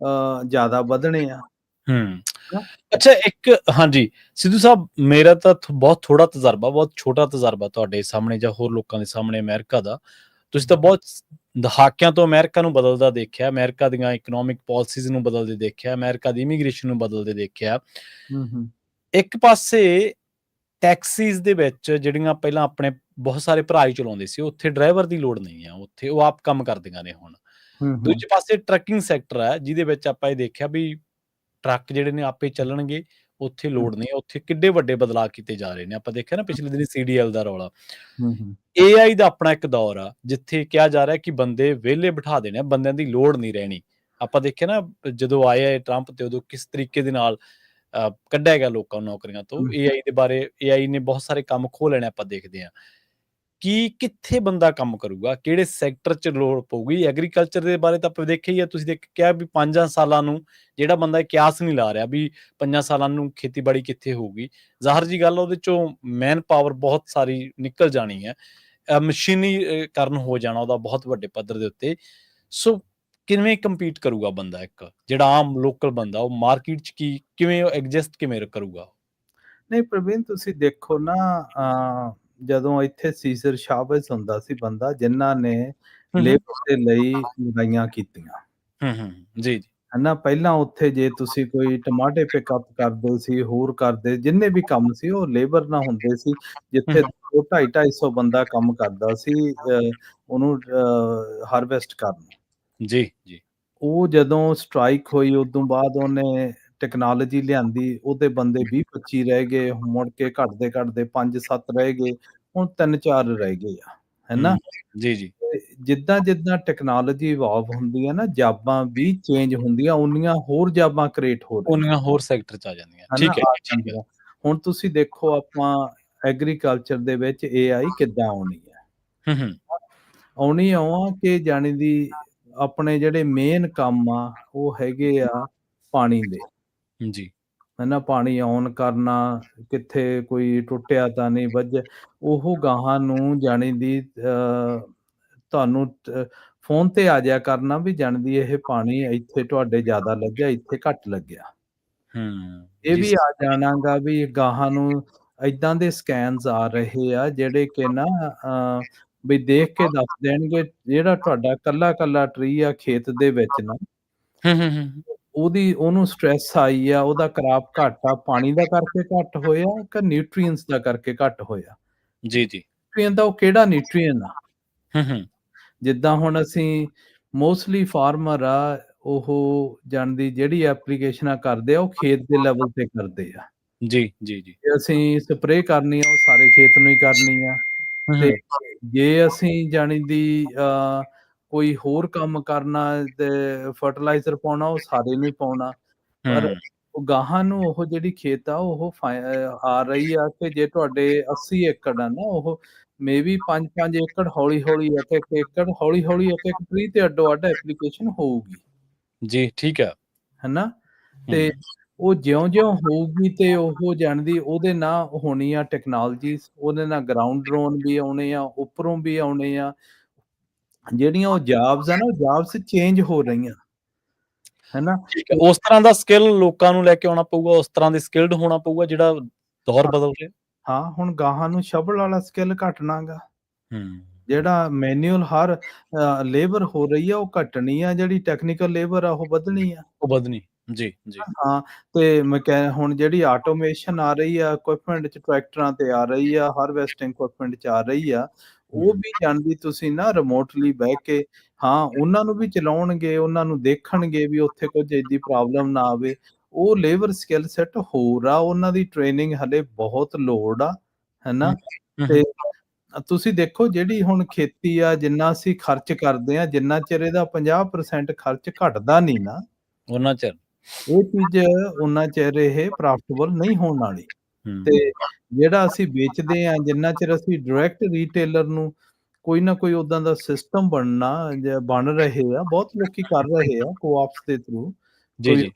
ਜ਼ਿਆਦਾ ਵਧਣੇ ਆ। ਅੱਛਾ, ਇੱਕ ਹਾਂਜੀ ਸਿੱਧੂ ਸਾਹਿਬ, ਮੇਰਾ ਤਾਂ ਬਹੁਤ ਥੋੜਾ ਤਜਰਬਾ, ਬਹੁਤ ਛੋਟਾ ਤਜਰਬਾ ਤੁਹਾਡੇ ਸਾਹਮਣੇ ਜਾਂ ਹੋਰ ਲੋਕਾਂ ਦੇ ਸਾਹਮਣੇ ਅਮਰੀਕਾ ਦਾ। ਤੁਸੀਂ ਤਾਂ ਬਹੁਤ ਦਹਾਕਿਆਂ ਤੋਂ ਅਮਰੀਕਾ ਨੂੰ ਬਦਲਦਾ ਦੇਖਿਆ, ਅਮਰੀਕਾ ਦੀਆਂ ਇਕਨੋਮਿਕ ਪਾਲਿਸੀਜ਼ ਨੂੰ ਬਦਲਦੇ ਦੇਖਿਆ, ਅਮਰੀਕਾ ਦੀ ਇਮੀਗ੍ਰੇਸ਼ਨ ਨੂੰ ਬਦਲਦੇ ਦੇਖਿਆ। ਇੱਕ ਪਾਸੇ ਟੈਕਸੀਜ਼ ਦੇ ਵਿੱਚ ਜਿਹੜੀਆਂ ਪਹਿਲਾਂ ਆਪਣੇ ਬਹੁਤ ਸਾਰੇ ਭਰਾ ਹੀ ਚਲਾਉਂਦੇ ਸੀ, ਉੱਥੇ ਡਰਾਈਵਰ ਦੀ ਲੋੜ ਨਹੀਂ ਆ, ਉੱਥੇ ਉਹ ਆਪ ਕੰਮ ਕਰਦੀਆਂ ਨੇ ਹੁਣ। ਦੂਜੇ ਪਾਸੇ ਟਰੱਕਿੰਗ ਸੈਕਟਰ ਹੈ, ਜਿਹਦੇ ਵਿੱਚ ਆਪਾਂ ਇਹ ਦੇਖਿਆ ਵੀ ਟਰੱਕ ਜਿਹੜੇ ਨੇ ਆਪੇ ਚੱਲਣਗੇ, ਉੱਥੇ ਲੋੜ ਨਹੀਂ, ਉੱਥੇ ਕਿੱਡੇ ਵੱਡੇ ਬਦਲਾਅ ਕੀਤੇ ਜਾ ਰਹੇ ਨੇ। ਆਪਾਂ ਦੇਖਿਆ ਨਾ ਪਿਛਲੇ ਦਿਨੀ CDL ਦਾ ਰੌਲਾ। AI ਦਾ ਆਪਣਾ ਇੱਕ ਦੌਰ ਆ, ਜਿੱਥੇ ਕਿਹਾ ਜਾ ਰਿਹਾ ਕਿ ਬੰਦੇ ਵਿਹਲੇ ਬਿਠਾ ਦੇਣੇ ਆ, ਬੰਦਿਆਂ ਦੀ ਲੋੜ ਨਹੀਂ ਰਹਿਣੀ। ਆਪਾਂ ਦੇਖਿਆ ਨਾ ਜਦੋਂ ਆਏ ਟਰੰਪ ਤੇ ਉਦੋਂ ਕਿਸ ਤਰੀਕੇ ਦੇ ਨਾਲ ਕੱਢਿਆ ਗਿਆ ਲੋਕਾਂ ਨੂੰ ਨੌਕਰੀਆਂ ਤੋਂ। AI ਦੇ ਬਾਰੇ AI ਨੇ ਬਹੁਤ ਸਾਰੇ ਕੰਮ ਖੋਹ ਲੈਣੇ, ਆਪਾਂ ਦੇਖਦੇ ਹਾਂ ਕਿ ਕਿੱਥੇ ਬੰਦਾ ਕੰਮ ਕਰੂਗਾ, ਕਿਹੜੇ ਸੈਕਟਰ 'ਚ ਲੋੜ ਪਊਗੀ। ਐਗਰੀਕਲਚਰ ਦੇ ਬਾਰੇ ਤਾਂ ਆਪਾਂ ਦੇਖਿਆ ਹੀ ਆ, ਤੁਸੀਂ ਕਿਹਾ ਵੀ 5 ਸਾਲਾਂ ਨੂੰ ਜਿਹੜਾ ਬੰਦਾ ਕਿਆਸ ਨਹੀਂ ਲਾ ਰਿਹਾ ਵੀ 5 ਸਾਲਾਂ ਨੂੰ ਖੇਤੀਬਾੜੀ ਕਿੱਥੇ ਹੋਊਗੀ, ਜ਼ਾਹਰ ਜੀ ਗੱਲ ਉਹਦੇ 'ਚੋਂ ਮੈਨ ਪਾਵਰ ਬਹੁਤ ਸਾਰੀ ਨਿਕਲ ਜਾਣੀ ਹੈ, ਮਸ਼ੀਨੀਕਰਨ ਹੋ ਜਾਣਾ ਉਹਦਾ ਬਹੁਤ ਵੱਡੇ ਪੱਧਰ ਦੇ ਉੱਤੇ। ਸੋ ਕਿਵੇਂ ਕੰਪੀਟ ਕਰੂਗਾ ਬੰਦਾ, ਇੱਕ ਜਿਹੜਾ ਆਮ ਲੋਕਲ ਬੰਦਾ, ਉਹ ਮਾਰਕੀਟ 'ਚ ਕਿਵੇਂ ਐਡਜਸਟ ਕਿਵੇਂ ਕਰੂਗਾ? ਨਹੀਂ ਪ੍ਰਵੀਨ, ਤੁਸੀਂ ਦੇਖੋ ਨਾ, ਜਦੋਂ ਇੱਥੇ ਸੀਜ਼ਰ ਸ਼ਾਬਸ ਹੁੰਦਾ ਸੀ ਬੰਦਾ, ਜਿਨ੍ਹਾਂ ਨੇ ਲੇਬਰ ਦੇ ਲਈ ਲੜਾਈਆਂ ਕੀਤੀਆਂ। ਜੀ। ਹਨਾ, ਪਹਿਲਾਂ ਉੱਥੇ ਜੇ ਤੁਸੀਂ ਕੋਈ ਟਮਾਟੇ ਪਿਕਅਪ ਕਰਦੇ ਸੀ, ਹੋਰ ਕਰਦੇ, ਜਿੰਨੇ ਵੀ ਕੰਮ ਸੀ ਉਹ ਲੇਬਰ ਨਾਲ ਹੁੰਦੇ ਸੀ। ਜਿੱਥੇ 200-250 ਬੰਦਾ ਕੰਮ ਕਰਦਾ ਸੀ ਉਹਨੂੰ ਹਾਰਵੈਸਟ ਕਰਨ। ਜੀ, ਜੀ। ਉਹ ਜਦੋਂ ਸਟ੍ਰਾਈਕ ਹੋਈ, ਉਦੋਂ ਬਾਅਦ ਉਹਨੇ ਟੈਕਨੋਲੋਜੀ ਲਿਆਂਦੀ, ਉਹਦੇ ਬੰਦੇ 20-25 ਰਹਿ ਗਏ, ਮੁੜ ਕੇ ਘੱਟਦੇ-ਘੱਟਦੇ 5-7 ਰਹਿ ਗਏ, ਹੁਣ 3-4 ਰਹਿ ਗਏ ਆ, ਹੈਨਾ। ਜੀ, ਜੀ। ਜਿੱਦਾਂ-ਜਿੱਦਾਂ ਟੈਕਨੋਲੋਜੀ ਇਵੋਲਵ ਹੁੰਦੀ ਹੈ ਨਾ, ਜਾਬਾਂ ਵੀ ਚੇਂਜ ਹੁੰਦੀਆਂ, ਉਨੀਆਂ ਹੋਰ ਜਾਬਾਂ ਕ੍ਰੀਏਟ ਹੋ ਰਹੀਆਂ, ਉਨੀਆਂ ਹੋਰ ਸੈਕਟਰ 'ਚ ਆ ਜਾਂਦੀਆਂ। ਹਨਾ, ਠੀਕ ਹੈ, ਆ ਠੀਕ ਹੈ। ਜਾਂਦੀਆਂ। ਹੁਣ ਤੁਸੀਂ ਦੇਖੋ ਆਪਾਂ ਐਗਰੀਕਲਚਰ ਦੇ ਵਿੱਚ AI ਕਿੱਦਾਂ ਆਉਣੀ ਹੈ। ਆਉਣੀ ਆ ਕਿ ਜਾਣੀ ਦੀ ਆਪਣੇ ਜਿਹੜੇ ਮੇਨ ਕੰਮ ਆ ਉਹ ਹੈਗੇ ਆ ਪਾਣੀ ਦੇ, ਜੀ। ਹਨਾ, ਪਾਣੀ ਔਨ ਕਰਨਾ, ਕਿੱਥੇ ਕੋਈ ਟੁੱਟਿਆ ਤਾਂ ਨਹੀਂ ਵੱਜ, ਉਹ ਗਾਹਾਂ ਨੂੰ ਜਾਣੀ ਦੀ ਤੁਹਾਨੂੰ ਫੋਨ ਤੇ ਆ ਜਾਇਆ ਕਰਨਾ ਵੀ ਜਾਣਦੀ ਇਹ ਪਾਣੀ ਇੱਥੇ ਤੁਹਾਡੇ ਜ਼ਿਆਦਾ ਲੱਗਿਆ, ਇੱਥੇ ਘੱਟ ਲੱਗਿਆ। ਇਹ ਵੀ ਆ ਜਾਣਾਗਾ ਵੀ ਗਾਹਾਂ ਨੂੰ ਏਦਾਂ ਦੇ ਸਕੈਨਸ ਆ ਰਹੇ ਆ ਜਿਹੜੇ ਕਿ ਨਾ ਵੀ ਦੇਖ ਕੇ ਦੱਸ ਦੇਣਗੇ, ਜਿਹੜਾ ਤੁਹਾਡਾ ਕੱਲਾ ਟਰੀ ਆ ਖੇਤ ਦੇ ਵਿੱਚ ਨਾ, ਉਹਨੂੰ ਸਟ੍ਰੈਸ ਆਈ ਆ, ਉਹਦਾ ਕਰਾਪ ਘੱਟ ਆ, ਪਾਣੀ ਦਾ ਕਰਕੇ ਘੱਟ ਹੋਇਆ ਕਿ ਨਿਊਟ੍ਰੀਐਂਟਸ ਦਾ ਕਰਕੇ ਘੱਟ ਹੋਇਆ। ਜੀ, ਜੀ। ਨਿਊਟ੍ਰੀਐਂਟ ਦਾ ਉਹ ਕਿਹੜਾ ਨਿਊਟ੍ਰੀਐਂਟ ਆ? ਜਿੱਦਾਂ ਹੁਣ ਅਸੀਂ ਮੋਸਟਲੀ ਫਾਰਮਰ ਆ, ਉਹ ਜਾਣਦੀ ਜਿਹੜੀ ਐਪਲੀਕੇਸ਼ਨਾਂ ਕਰਦੇ ਆ, ਉਹ ਖੇਤ ਦੇ ਲੈਵਲ ਤੇ ਕਰਦੇ ਆ। ਜੀ, ਜੀ, ਜੀ। ਜੇ ਅਸੀਂ ਸਪਰੇਅ ਕਰਨੀ ਆ, ਉਹ ਸਾਰੇ ਖੇਤ ਨੂੰ ਹੀ ਕਰਨੀ ਆ, ਤੇ ਜੇ ਅਸੀਂ ਜਾਣੀ ਦੀ ਕੋਈ ਹੋਰ ਕੰਮ ਕਰਨਾ ਤੇ ਫਰਟੀਲਾਈਜ਼ਰ ਪਾਉਣਾ, ਉਹ ਸਾਰੇ ਨੂੰ ਹੀ ਪਾਉਣਾ। ਪਰ ਉਹ ਗਾਹਾਂ ਨੂੰ ਉਹ ਜਿਹੜੀ ਖੇਤ ਆ ਉਹ ਆ ਰਹੀ ਆ ਕਿ ਜੇ ਤੁਹਾਡੇ 80 ਏਕੜ ਆ ਨਾ, ਉਹ ਮੇਬੀ 5-5 ਏਕੜ ਹੌਲੀ-ਹੌਲੀ, ਇੱਕ-ਇੱਕ ਏਕੜ ਹੌਲੀ-ਹੌਲੀ, ਇੱਕ-ਇੱਕ ਟਰੀ ਤੇ ਅੱਡੋ-ਅੱਡ ਐਪਲੀਕੇਸ਼ਨ ਹੋਊਗੀ। ਜੀ, ਠੀਕ ਹੈ। ਹਨਾ, ਤੇ ਉਹ ਜਿਉਂ-ਜਿਉਂ ਹੋਊਗੀ ਤੇ ਉਹ ਜਾਣਦੀ ਉਹਦੇ ਨਾਲ ਹੋਣੀ ਆ ਟੈਕਨੋਲੋਜੀਜ਼, ਉਹਦੇ ਨਾਲ ਗਰਾਊਂਡ ਡਰੋਨ ਵੀ ਆਉਣੇ ਆ, ਉੱਪਰੋਂ ਵੀ ਆਉਣੇ ਆ। ਜਿਹੜੀਆਂ ਉਹ ਜਾਬਸ ਆ ਨਾ, ਉਹ ਜਾਬਸ ਚੇਂਜ ਹੋ ਰਹੀਆਂ, ਹੈਨਾ। ਠੀਕ ਹੈ, ਉਸ ਤਰ੍ਹਾਂ ਦਾ ਸਕਿੱਲ ਲੋਕਾਂ ਨੂੰ ਲੈ ਕੇ ਆਉਣਾ ਪਊਗਾ, ਉਸ ਤਰ੍ਹਾਂ ਦੇ ਸਕਿੱਲਡ ਹੋਣਾ ਪਊਗਾ ਜਿਹੜਾ ਦੌਰ ਬਦਲ ਰਿਹਾ। ਹਾਂ, ਹੁਣ ਗਾਹਾਂ ਨੂੰ ਸ਼ਬਲ ਵਾਲਾ ਸਕਿੱਲ ਘਟਣਾ ਗਾ। ਜਿਹੜਾ ਮੈਨੂਅਲ ਹਰ ਲੇਬਰ ਹੋ ਰਹੀ ਆ ਉਹ ਘਟਣੀ ਆ, ਜਿਹੜੀ ਟੈਕਨੀਕਲ ਲੇਬਰ ਆ ਉਹ ਵਧਣੀ ਆ। ਉਹ ਵਧਣੀ, ਜੀ, ਜੀ। ਹਾਂ, ਤੇ ਹੁਣ ਜਿਹੜੀ ਆਟੋਮੇਸ਼ਨ ਆ ਰਹੀ ਆ ਇਕੁਇਪਮੈਂਟ 'ਚ, ਟਰੈਕਟਰਾਂ ਤੇ ਆ ਰਹੀ ਆ, ਹਾਰਵੈਸਟਿੰਗ ਇਕੁਇਪਮੈਂਟ 'ਚ ਆ ਰਹੀ ਆ, ਉਹ ਵੀ ਜਾਣਦੀ ਤੁਸੀਂ ਨਾ ਰਿਮੋਟਲੀ ਬਹਿ ਕੇ, ਹਾਂ, ਉਹਨਾਂ ਨੂੰ ਵੀ ਚਲਾਉਣਗੇ, ਉਹਨਾਂ ਨੂੰ ਦੇਖਣਗੇ ਵੀ ਉੱਥੇ ਕੁਝ ਏਦੀ ਪ੍ਰੋਬਲਮ ਨਾ ਆਵੇ। ਉਹ ਲੇਬਰ ਸਕਿੱਲ ਸੈੱਟ ਹੋਰ ਆ, ਉਹਨਾਂ ਦੀ ਟ੍ਰੇਨਿੰਗ ਹਲੇ ਬਹੁਤ ਲੋੜ ਆ, ਹੈਨਾ। ਤੇ ਤੁਸੀਂ ਦੇਖੋ ਜਿਹੜੀ ਹੁਣ ਖੇਤੀ ਆ, ਜਿੰਨਾ ਅਸੀਂ ਖਰਚ ਕਰਦੇ ਆ, ਜਿੰਨਾ ਚਿਰ ਇਹਦਾ 50% ਖਰਚ ਘਟਦਾ ਨਹੀਂ ਨਾ, ਉਹਨਾਂ ਚਿਰ ਇਹ ਚੀਜ਼ ਉਹਨਾਂ ਚਿਰ ਇਹ ਪ੍ਰੋਫਿਟੇਬਲ ਨਹੀਂ ਹੋਣ ਵਾਲੀ। ਹੂੰ, ਤੇ ਜਿਹੜਾ ਅਸੀਂ ਵੇਚਦੇ ਹਾਂ, ਜਿੰਨਾ ਚਿਰ ਅਸੀਂ ਡਾਇਰੈਕਟ ਰੀਟੇਲਰ ਨੂੰ ਕੋਈ ਨਾ ਕੋਈ ਉਦਾਂ ਦਾ ਸਿਸਟਮ ਬਣਨਾ ਜਾਂ ਬਣ ਰਹੇ ਆ, ਬਹੁਤ ਲੋਕੀ ਕਰ ਰਹੇ ਆ ਕੋਆਪਸ ਦੇ ਥਰੂ, ਜੀ, ਕੋਈ ਜੀ।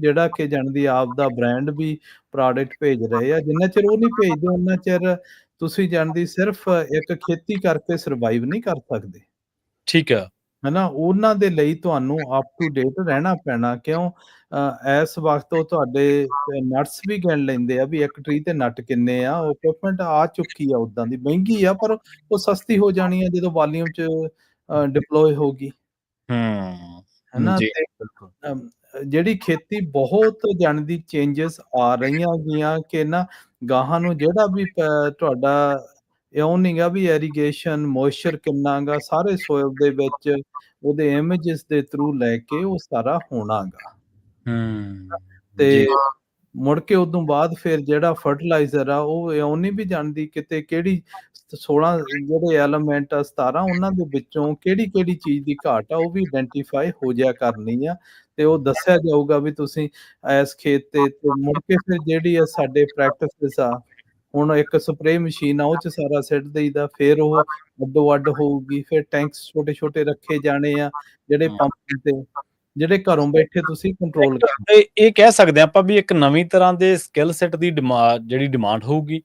ਜਿਹੜਾ ਕਿ ਜਾਣਦੀ ਆਪ ਦਾ ਬ੍ਰਾਂਡ ਵੀ ਪ੍ਰੋਡਕਟ ਭੇਜ ਰਹੇ ਆ। ਜਿੰਨਾ ਚਿਰ ਉਹ ਨਹੀਂ ਭੇਜਦੇ, ਉਹਨਾਂ ਚਿਰ ਤੁਸੀਂ ਜਾਣਦੀ ਸਿਰਫ ਇੱਕ ਖੇਤੀ ਕਰਕੇ ਸਰਵਾਈਵ ਨਹੀਂ ਕਰ ਸਕਦੇ। ਠੀਕ ਆ। ਹਨਾ, ਉਹਨਾਂ ਦੇ ਲਈ ਤੁਹਾਨੂੰ ਅਪ ਟੂ ਡੇਟ ਰਹਿਣਾ ਪੈਣਾ। ਕਿਉਂ? ਇਸ ਵਕਤ ਉਹ ਤੁਹਾਡੇ ਨਟਸ ਵੀ ਗਿਣ ਲੈਂਦੇ ਆ ਵੀ ਇੱਕ ਟਰੀ ਤੇ ਨਟ ਕਿੰਨੇ ਆ। ਉਹ ਇਕਵਿਪਮੈਂਟ ਆ ਚੁੱਕੀ ਆ, ਉਦਾਂ ਦੀ ਮਹਿੰਗੀ ਆ, ਪਰ ਉਹ ਸਸਤੀ ਹੋ ਜਾਣੀ ਆ ਜਦੋਂ ਵਾਲੀਅਮ 'ਚ ਡਿਪਲੋਏ ਹੋਊਗੀ। ਹਨਾ, ਜੀ, ਤੇ ਬਿਲਕੁਲ। ਜਿਹੜੀ ਖੇਤੀ ਬਹੁਤ ਜਾਣਦੀ ਚੇਂਜਸ ਆ ਰਹੀਆਂ ਗੀਆਂ ਕਿ ਨਾ ਗਾਹਾਂ ਨੂੰ ਜਿਹੜਾ ਵੀ ਤੁਹਾਡਾ ਇਉਂ ਨੀ ਗਾ ਵੀ ਇਰੀਗੇਸ਼ਨ, ਮੋਇਸਚਰ ਕਿੰਨਾ ਗਾ, ਸਾਰੇ ਸੋਇਲ ਦੇ ਵਿੱਚ ਉਹਦੇ ਇਮੇਜਸ ਦੇ ਥਰੂ ਲੈ ਕੇ ਉਹ ਸਾਰਾ ਹੋਣਾ ਗਾ। ਜੀ। ਤੇ ਮੁੜ ਕੇ ਉਦੋਂ ਬਾਅਦ ਫਿਰ ਜਿਹੜਾ ਫਰਟੀਲਾਈਜ਼ਰ ਆ, ਉਹ ਇਉਂ ਨੀ ਵੀ ਜਾਣਦੀ ਕਿਤੇ ਕਿਹੜੀ 16 ਜਿਹੜੇ ਐਲੀਮੈਂਟ ਆ, 17 ਉਹਨਾਂ ਦੇ ਵਿੱਚੋਂ ਕਿਹੜੀ-ਕਿਹੜੀ ਚੀਜ਼ ਦੀ ਘਾਟ ਆ, ਉਹ ਵੀ ਆਇਡੈਂਟੀਫਾਈ ਹੋ ਜਿਆ ਕਰਨੀ ਆ ਤੇ ਉਹ ਦੱਸਿਆ ਜਾਊਗਾ ਵੀ ਤੁਸੀਂ ਇਸ ਖੇਤ ਤੇ ਮੁੜ ਕੇ ਫਿਰ ਜਿਹੜੀ ਆ ਸਾਡੇ ਪ੍ਰੈਕਟਿਸਿਸ ਆ, ਹੁਣ ਇੱਕ ਸਪਰੇਅ ਮਸ਼ੀਨ ਆ, ਉਹ 'ਚ ਸਾਰਾ ਸਿੱਟ ਦੇਈਦਾ, ਫਿਰ ਉਹ ਅੱਡੋ-ਅੱਡ ਹੋਊਗੀ, ਫਿਰ ਟੈਂਕਸ ਛੋਟੇ-ਛੋਟੇ ਰੱਖੇ ਜਾਣੇ ਆ, ਜਿਹੜੇ ਪੰਪ ਤੇ ਜਿਹੜੇ ਘਰੋਂ ਬੈਠੇ ਤੁਸੀਂ ਕੰਟਰੋਲ ਇੱਕ ਕਰ ਇਹ ਕਹਿ ਸਕਦੇ ਆਪਾਂ ਵੀ ਇੱਕ ਨਵੀਂ ਤਰ੍ਹਾਂ ਦੇ ਸਕਿੱਲ ਸੈਟ ਦੀ ਜਿਹੜੀ ਡਿਮਾਂਡ ਹੋਊਗੀ,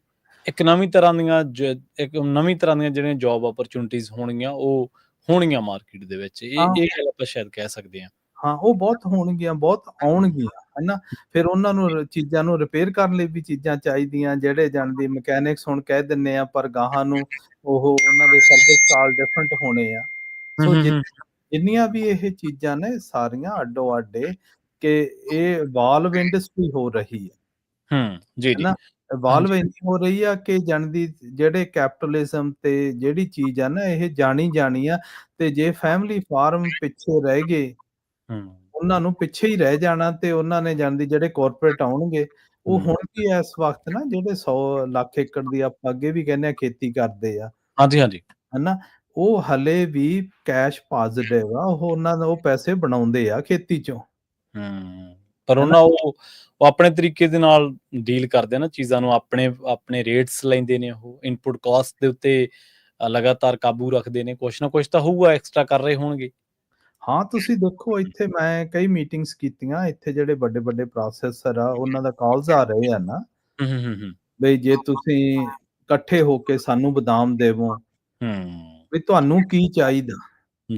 ਇੱਕ ਨਵੀਂ ਤਰ੍ਹਾਂ ਦੀਆਂ ਜਿਹੜੀਆਂ ਜੌਬ ਅਪਰਚੁਨਿਟੀਜ਼ ਹੋਣਗੀਆਂ, ਉਹ ਹੋਣਗੀਆਂ ਮਾਰਕੀਟ ਦੇ ਵਿੱਚ। ਹਾਂ। ਇਹ ਗੱਲ ਆਪਾਂ ਸ਼ਾਇਦ ਕਹਿ ਸਕਦੇ ਹਾਂ। ਹਾਂ, ਉਹ ਬਹੁਤ ਹੋਣਗੀਆਂ, ਬਹੁਤ ਆਉਣਗੀਆਂ, ਹਨਾ। ਫਿਰ ਉਹਨਾਂ ਨੂੰ ਚੀਜ਼ਾਂ ਨੂੰ ਰਿਪੇਅਰ ਕਰਨ ਲਈ ਵੀ ਚੀਜ਼ਾਂ ਚਾਹੀਦੀਆਂ, ਜਿਹੜੇ ਜਾਣਦੀ ਮਕੈਨਿਕਸ ਹੁਣ ਕਹਿ ਦਿੰਨੇ ਆ, ਪਰ ਗਾਹਾਂ ਨੂੰ ਉਹ ਉਹਨਾਂ ਦੇ ਸਰਵਿਸ ਚਾਰਜ ਡਿਫਰੈਂਟ ਹੋਣੇ ਆ। ਹੂੰ, ਸੋ ਹੂੰ, ਹੂੰ, ਜਿੰਨੀਆਂ ਵੀ ਇਹ ਚੀਜ਼ਾਂ ਨੇ ਸਾਰੀਆਂ ਅੱਡੋ-ਅੱਡ ਏ ਕਿ ਇਹ ਇਵਾਲਵ ਇੰਡਸਟਰੀ ਹੋ ਰਹੀ ਹੈ। ਜੀ, ਜੀ। ਹਨਾ, ਇਵਾਲਵ ਹਾਂਜੀ। ਇੰਨੀ ਹੋ ਰਹੀ ਆ ਕਿ ਜਾਣਦੀ ਜਿਹੜੇ ਕੈਪੀਟਲਿਜ਼ਮ ਤੇ ਜਿਹੜੀ ਚੀਜ਼ ਆ ਨਾ, ਇਹ ਜਾਣੀ ਆ ਤੇ ਜੇ ਫੈਮਿਲੀ ਫਾਰਮ ਪਿੱਛੇ ਰਹਿ ਗਏ, ਉਹਨਾਂ ਨੂੰ ਪਿੱਛੇ ਹੀ ਰਹਿ ਜਾਣਾ ਤੇ ਉਹਨਾਂ ਨੇ ਜਾਣਦੀ ਜਿਹੜੇ ਕਾਰਪੋਰੇਟ ਆਉਣਗੇ, ਉਹ ਹੁਣ ਵੀ ਇਸ ਵਕਤ ਨਾ ਜਿਹੜੇ 100 ਲੱਖ ਏਕੜ ਦੀ ਆਪਾਂ ਅੱਗੇ ਵੀ ਕਹਿੰਦੇ ਆ ਖੇਤੀ ਕਰਦੇ ਆ, ਹਾਂਜੀ, ਹਾਂਜੀ। ਹਨਾ, ਉਹ ਹਲੇ ਵੀ ਕੈਸ਼ ਪੋਜ਼ਿਟਿਵ ਆ, ਉਹ ਉਹਨਾਂ ਦਾ ਉਹ ਪੈਸੇ ਬਣਾਉਂਦੇ ਆ ਖੇਤੀ 'ਚੋਂ। ਪਰ ਹਨਾ। ਉਹ ਆਪਣੇ ਤਰੀਕੇ ਦੇ ਨਾਲ ਡੀਲ ਕਰਦੇ ਆ ਨਾ ਚੀਜ਼ਾਂ ਨੂੰ, ਆਪਣੇ ਰੇਟਸ ਲੈਂਦੇ ਨੇ, ਉਹ ਇਨਪੁਟ ਕਾਸਟ ਦੇ ਉੱਤੇ ਲਗਾਤਾਰ ਕਾਬੂ ਰੱਖਦੇ ਨੇ। ਕੁਛ ਨਾ ਕੁਛ ਤਾਂ ਹੋਊਗਾ, ਐਕਸਟਰਾ ਕਰ ਰਹੇ ਹੋਣਗੇ। ਹਾਂ, ਤੁਸੀਂ ਦੇਖੋ ਇੱਥੇ ਮੈਂ ਕਈ ਮੀਟਿੰਗਸ ਕੀਤੀਆਂ, ਇੱਥੇ ਜਿਹੜੇ ਵੱਡੇ-ਵੱਡੇ ਪ੍ਰੋਸੈਸਰ ਆ, ਉਹਨਾਂ ਦਾ ਕਾਲਸ ਆ ਰਹੇ ਆ ਨਾ, ਹੂੰ, ਹੂੰ, ਹੂੰ, ਹੂੰ। ਬਈ ਜੇ ਤੁਸੀਂ ਇਕੱਠੇ ਹੋ ਕੇ ਸਾਨੂੰ ਬਦਾਮ ਦੇਵੋ, ਹੂੰ। ਵੀ ਤੁਹਾਨੂੰ ਕੀ ਚਾਹੀਦਾ?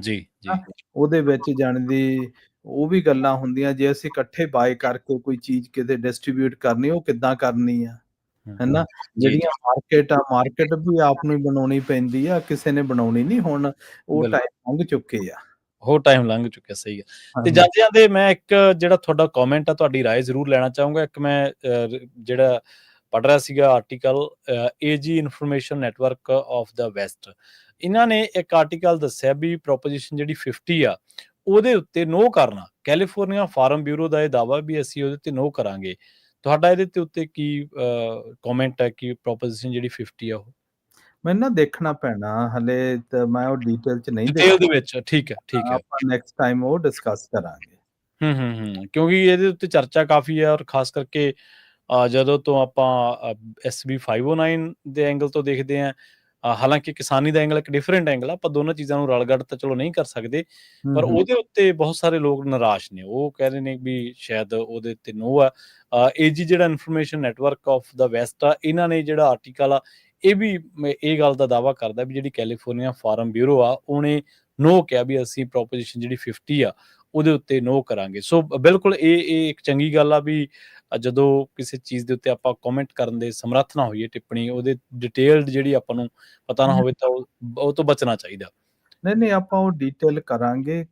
ਜੀ, ਨਾ, ਜੀ। ਉਹਦੇ ਵਿੱਚ ਜਾਣਦੀ ਉਹ ਵੀ ਗੱਲਾਂ ਹੁੰਦੀਆਂ, ਜੇ ਅਸੀਂ ਇਕੱਠੇ ਬਾਏ ਕਰਕੇ ਕੋਈ ਚੀਜ਼ ਕਿਤੇ ਡਿਸਟ੍ਰੀਬਿਊਟ ਕਰਨੀ, ਉਹ ਕਿੱਦਾਂ ਕਰਨੀ ਆ? ਹੂੰ, ਹਨਾ, ਜੀ, ਜਿਹੜੀਆਂ ਜੀ। ਮਾਰਕੀਟ ਵੀ ਆਪ ਨੂੰ ਹੀ ਬਣਾਉਣੀ ਪੈਂਦੀ ਆ, ਕਿਸੇ ਨੇ ਬਣਾਉਣੀ ਨਹੀਂ। ਹੁਣ ਉਹ ਬਿਲਕੁਲ। ਟਾਈਮ ਲੰਘ ਚੁੱਕੇ ਆ। ਉਹ ਟਾਈਮ ਲੰਘ ਚੁੱਕਿਆ, ਸਹੀ ਹੈ। ਤੇ ਹਾਂਜੀ। ਜਾਂਦੇ-ਜਾਂਦੇ ਮੈਂ ਇੱਕ ਜਿਹੜਾ ਤੁਹਾਡਾ ਕਮੈਂਟ ਆ, ਤੁਹਾਡੀ ਰਾਏ ਜ਼ਰੂਰ ਲੈਣਾ ਚਾਹੂੰਗਾ। ਇੱਕ ਮੈਂ ਜਿਹੜਾ ਪੜ੍ਹ ਰਿਹਾ ਸੀਗਾ ਆਰਟੀਕਲ, ਏਜੀ information network of the west, ਇਹਨਾਂ ਨੇ ਇੱਕ ਆਰਟੀਕਲ ਦੱਸਿਆ ਵੀ ਪ੍ਰੋਪੋਜੀਸ਼ਨ ਜਿਹੜੀ 50 ਆ, ਉਹਦੇ ਉੱਤੇ ਨੋ ਕਰਨਾ। ਕੈਲੀਫੋਰਨੀਆ ਫਾਰਮ ਬਿਊਰੋ ਦਾ ਇਹ ਦਾਅਵਾ ਵੀ ਅਸੀਂ ਉਹਦੇ ਤੇ ਨੋ ਕਰਾਂਗੇ। ਤੁਹਾਡਾ ਇਹਦੇ ਤੇ ਉੱਤੇ ਕੀ ਕਮੈਂਟ ਹੈ ਕਿ ਪ੍ਰੋਪੋਜੀਸ਼ਨ ਜਿਹੜੀ 50 ਆ ਉਹ ਮੈਨੂੰ ਨਾ ਦੇਖਣਾ ਪੈਣਾ, ਹਲੇ ਤਾਂ ਮੈਂ ਉਹ ਡੀਟੇਲ 'ਚ ਨਹੀਂ ਡਿਟੇਲ ਦੇਖਿਆ। ਦੇ ਵਿੱਚ? ਠੀਕ ਹੈ, ਠੀਕ ਹੈ। ਆਪਾਂ ਨੈਕਸਟ ਟਾਈਮ ਉਹ ਡਿਸਕਸ ਕਰਾਂਗੇ। ਕਿਉਂਕਿ ਇਹਦੇ ਉੱਤੇ ਚਰਚਾ ਕਾਫੀ ਹੈ, ਔਰ ਖਾਸ ਕਰਕੇ ਜਦੋਂ ਤੋਂ ਆਪਾਂ SB 509 ਦੇ ਐਂਗਲ ਤੋਂ ਦੇਖਦੇ ਹਾਂ, ਹਾਲਾਂਕਿ ਕਿਸਾਨੀ ਦਾ ਐਂਗਲ ਇੱਕ ਡਿਫਰੈਂਟ ਐਂਗਲ ਆ, ਆਪਾਂ ਦੋਨਾਂ ਚੀਜ਼ਾਂ ਨੂੰ ਰਲ-ਗੜ ਤਾਂ ਚਲੋ ਨਹੀਂ ਕਰ ਸਕਦੇ, ਹੂੰ, ਪਰ ਹੂੰ। ਉਹਦੇ ਉੱਤੇ ਬਹੁਤ ਸਾਰੇ ਲੋਕ ਨਿਰਾਸ਼ ਨੇ। ਉਹ ਕਹਿ ਰਹੇ ਨੇ ਵੀ ਸ਼ਾਇਦ ਉਹਦੇ ਉੱਤੇ ਨੋ ਆ। ਏਜੀ ਜਿਹੜਾ information network of the West ਆ, ਇਹਨਾਂ ਨੇ ਜਿਹੜਾ ਆਰਟੀਕਲ ਆ, ਇਹ ਵੀ ਇਹ ਗੱਲ ਦਾ ਦਾਅਵਾ ਕਰਦਾ ਵੀ ਜਿਹੜੀ ਕੈਲੀਫੋਰਨੀਆ ਫਾਰਮ ਬਿਊਰੋ ਆ, ਉਹਨੇ ਨੋ ਕਿਹਾ ਵੀ ਅਸੀਂ ਪ੍ਰੋਪੋਜੀਸ਼ਨ ਜਿਹੜੀ 50 ਆ, ਉਹਦੇ ਉੱਤੇ ਨੋ ਕਰਾਂਗੇ। ਸੋ ਬਿਲਕੁਲ ਇਹ ਇੱਕ ਚੰਗੀ ਗੱਲ ਆ ਵੀ ਜਦੋਂ ਕਿਸੇ ਚੀਜ਼ ਦੇ ਉੱਤੇ ਆਪਾਂ ਕਮੈਂਟ ਕਰਨ ਦੇ ਸਮਰੱਥ ਨਾ ਹੋਈਏ, ਟਿੱਪਣੀ ਉਹਦੇ ਡਿਟੇਲਡ ਜਿਹੜੀ ਆਪਾਂ ਨੂੰ ਪਤਾ ਨਾ ਹੋਵੇ, ਤਾਂ ਉਹ ਤੋਂ ਬਚਣਾ ਚਾਹੀਦਾ। ਨਹੀਂ, ਆਪਾਂ ਉਹ ਡੀਟੇਲ ਕਰਾਂਗੇ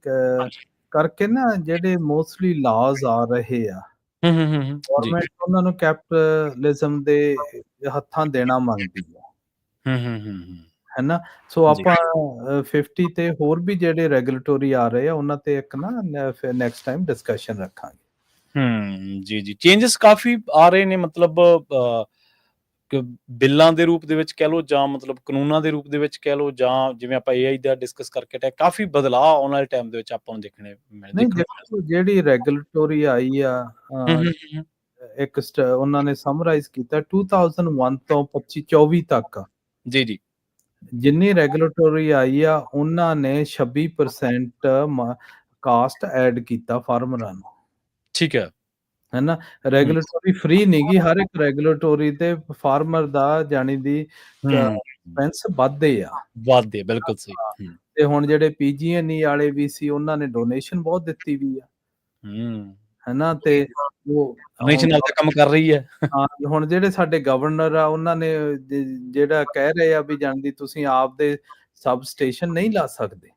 ਕਰਕੇ ਨਾ ਜਿਹੜੇ ਮੋਸਟਲੀ ਲਾਜ਼ ਆ ਰਹੇ ਆ, ਜੀ। ਗਵਰਨਮੈਂਟ ਉਹਨਾਂ ਨੂੰ ਕੈਪੀਟਲਿਜ਼ਮ ਦੇ ਹੱਥਾਂ ਦੇਣਾ ਮੰਗਦੀ ਆ, ਹੂੰ, ਹੂੰ, ਹੂੰ, ਹੂੰ। ਹੈਨਾ। ਸੋ ਜੀ। ਆਪਾਂ 50 ਤੇ ਹੋਰ ਵੀ ਜਿਹੜੇ ਰੈਗੂਲੇਟਰੀ ਆ ਰਹੇ ਆ, ਉਹਨਾਂ ਤੇ ਇੱਕ ਨਾ ਫਿਰ ਨੈਕਸਟ ਟਾਈਮ ਡਿਸਕਸ਼ਨ ਰੱਖਾਂਗੇ। ਜੀ, ਜੀ। ਚੇਂਜਸ ਕਾਫੀ ਆ ਰਹੇ ਨੇ, ਮਤਲਬ ਬਿੱਲਾਂ ਦੇ ਰੂਪ ਦੇ ਵਿੱਚ ਕਹਿ ਲਓ ਜਾਂ ਮਤਲਬ ਕਾਨੂੰਨਾਂ ਦੇ ਰੂਪ ਦੇ ਵਿੱਚ ਕਹਿ ਲਓ ਜਾਂ ਜਿਵੇਂ ਆਪਾਂ AI ਦਾ ਡਿਸਕਸ ਕਰਕੇ ਹਟੇ, ਕਾਫੀ ਬਦਲਾਅ ਆਉਣ ਵਾਲੇ ਟਾਈਮ ਦੇ ਵਿੱਚ ਆਪਾਂ ਨੂੰ ਨਹੀਂ ਦੇਖਣ ਨੂੰ ਦੇਖੋ, ਜਿਹੜੀ ਰੈਗੂਲੇਟਰੀ ਆਈ ਆ ਇੱਕ ਉਹਨਾਂ ਨੇ ਸਮਰਾਈਜ਼ ਕੀਤਾ 2001 ਤੋਂ 25-24 ਤੱਕ ਜੀ ਜੀ ਜਿੰਨੀ ਰੈਗੂਲੇਟਰੀ ਆਈ ਆ ਉਹਨਾਂ ਨੇ 26% ਕਾਸਟ ਐਡ ਕੀਤਾ ਫਾਰਮਰਾਂ ਨੂੰ, ਠੀਕ ਹੈ। ਹੈਨਾ। ਰੈਗੂਲੇਟਰੀ ਫ੍ਰੀ ਨਹੀਂ ਗੀ, ਹਰ ਇੱਕ ਰੈਗੂਲੇਟਰੀ ਤੇ ਫਾਰਮਰ ਦਾ ਜਾਣੀ ਦੀ ਐਕਸਪੈਂਸ ਵੱਧਦੇ ਆ। ਬਿਲਕੁਲ ਸਹੀ। ਤੇ ਹੁਣ ਜਿਹੜੇ PG&E ਵਾਲੇ ਵੀ ਸੀ ਉਹਨਾਂ ਨੇ ਡੋਨੇਸ਼ਨ ਬਹੁਤ ਦਿੱਤੀ ਵੀ ਆ, ਹੈਨਾ। ਤੇ ਉਹ ਨਾਲ ਤਾਂ ਕੰਮ ਕਰ ਰਹੀ ਹੈ। ਹਾਂ, ਹੁਣ ਜਿਹੜੇ ਸਾਡੇ ਗਵਰਨਰ ਆ ਉਹਨਾਂ ਨੇ ਜਿਹੜਾ ਕਹਿ ਰਹੇ ਆ ਵੀ ਜਾਣਦੀ ਤੁਸੀਂ ਆਪਦੇ ਸਬ ਸਟੇਸ਼ਨ ਨਹੀਂ ਲਾ ਸਕਦੇ,